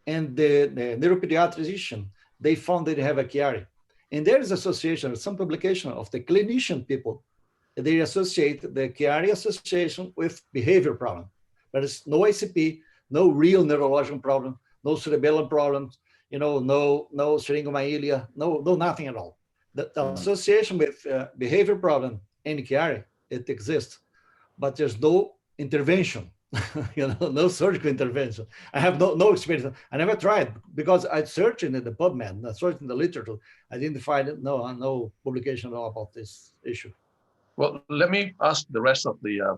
G: and the neuropediatrician, they found that they have a Chiari. And there is association, some publication of the clinician people, they associate the Chiari association with behavior problem. There is no ICP, no real neurological problem, no cerebellum problems, no syringomyelia, no nothing at all. The association with behavior problem and Chiari, it exists, but there's no intervention, no surgical intervention. I have no experience. I never tried because I searched in the PubMed, I searched in the literature. I didn't find it, no publication at all about this issue.
B: Well, let me ask the rest of the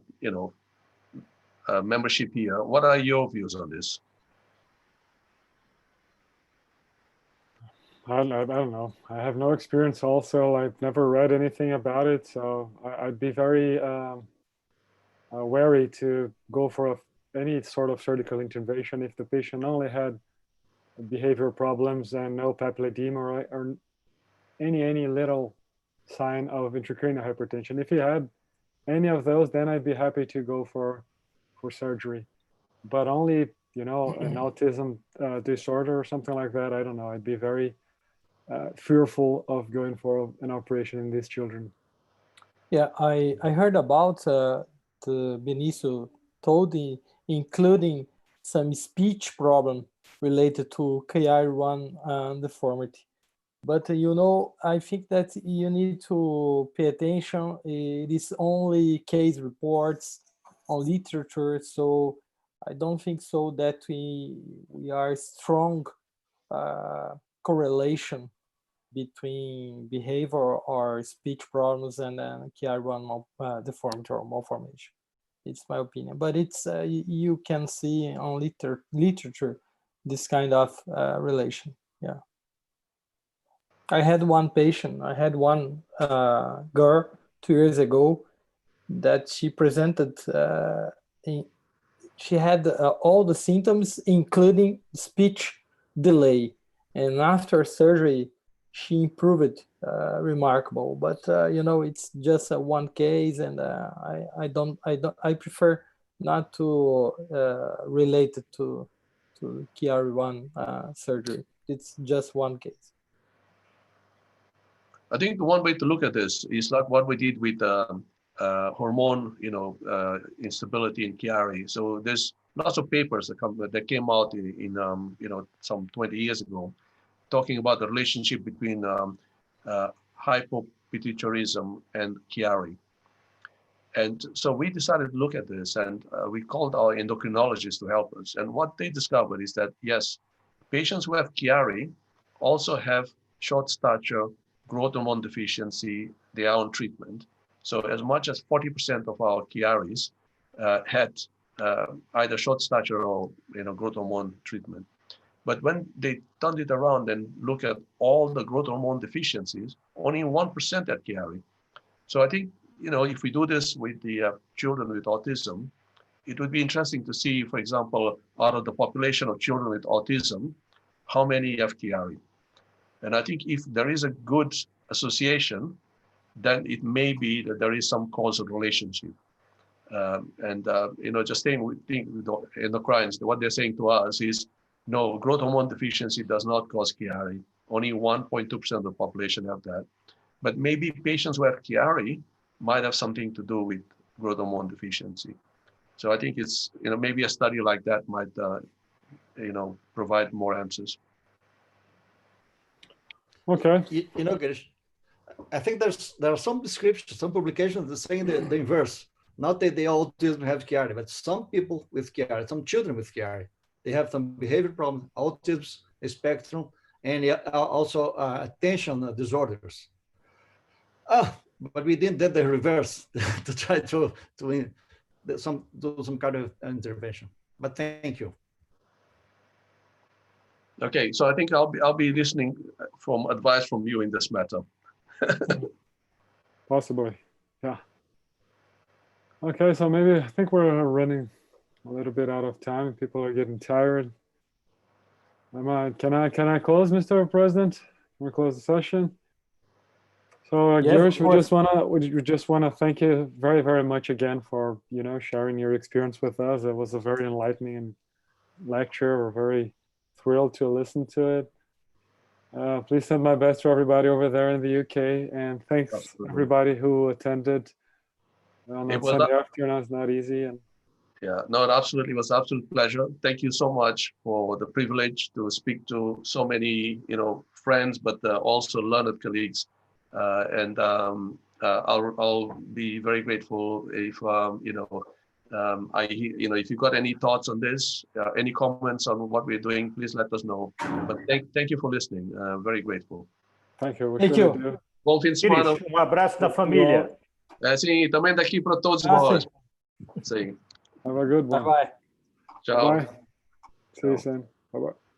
B: membership here. What are your views on this?
A: I don't know. I have no experience also. I've never read anything about it. So I'd be very wary to go for any sort of surgical intervention if the patient only had behavioral problems and no papilledema or any little sign of intracranial hypertension. If he had any of those, then I'd be happy to go for surgery. But only, an autism disorder or something like that, I don't know. I'd be very fearful of going for an operation in these children.
D: Yeah, I heard about the Benicio told, including some speech problem related to Chiari I deformity. But I think that you need to pay attention. It is only case reports on literature, so I don't think so that we are strong correlation between behavior or speech problems and Chiari I deformity or malformation. It's my opinion, but it's you can see on literature this kind of relation. Yeah. I had one patient, I had one girl 2 years ago that she presented, she had all the symptoms, including speech delay. And after surgery, she improved remarkable. But, it's just one case, and I prefer not to relate it to Chiari I surgery. It's just one case.
B: I think one way to look at this is like what we did with hormone, instability in Chiari. So there's lots of papers that came out in some 20 years ago, talking about the relationship between hypopituitarism and Chiari. And so we decided to look at this, and we called our endocrinologists to help us. And what they discovered is that, yes, patients who have Chiari also have short stature, growth hormone deficiency. They are on treatment. So as much as 40% of our Chiaris had either short stature or growth hormone treatment. But when they turned it around and look at all the growth hormone deficiencies, only 1% had Chiari. So I think, if we do this with the children with autism, it would be interesting to see, for example, out of the population of children with autism, how many have Chiari. And I think if there is a good association, then it may be that there is some causal relationship. Just staying with the endocrines, what they're saying to us is, no, growth hormone deficiency does not cause Chiari. Only 1.2% of the population have that. But maybe patients who have Chiari might have something to do with growth hormone deficiency. So I think it's, maybe a study like that might, provide more answers.
A: Okay.
G: Guirish, I think there are some descriptions, some publications that saying the inverse. Not that they all autism have Chiari, but some people with Chiari, some children with Chiari, they have some behavior problems, autism spectrum, and also attention disorders. But we didn't do the reverse to try to do some kind of intervention. But thank you.
B: Okay, so I think I'll be listening from advice from you in this matter.
A: Possibly, yeah. Okay, so maybe I think we're running a little bit out of time. People are getting tired. Can I close, Mr. President? Can we close the session? So
D: Yes,
A: Guirish, we just wanna thank you very, very much again for sharing your experience with us. It was a very enlightening lecture. We're very thrilled to listen to it. Please send my best to everybody over there in the UK, and thanks everybody who attended on that Sunday afternoon. It's not easy. And
B: yeah, no, it absolutely was an absolute pleasure. Thank you so much for the privilege to speak to so many, friends, but also learned colleagues. I'll be very grateful if if you got any thoughts on this, any comments on what we're doing, please let us know. But thank you for listening. Very grateful.
A: Thank you.
D: Thank you.
B: Bom fim de semana.
E: Abraço da família.
B: Sim, também daqui para todos nós. Sim.
A: Have a good one.
D: Bye-bye.
B: Tchau.
A: Bye. See you soon. Bye-bye.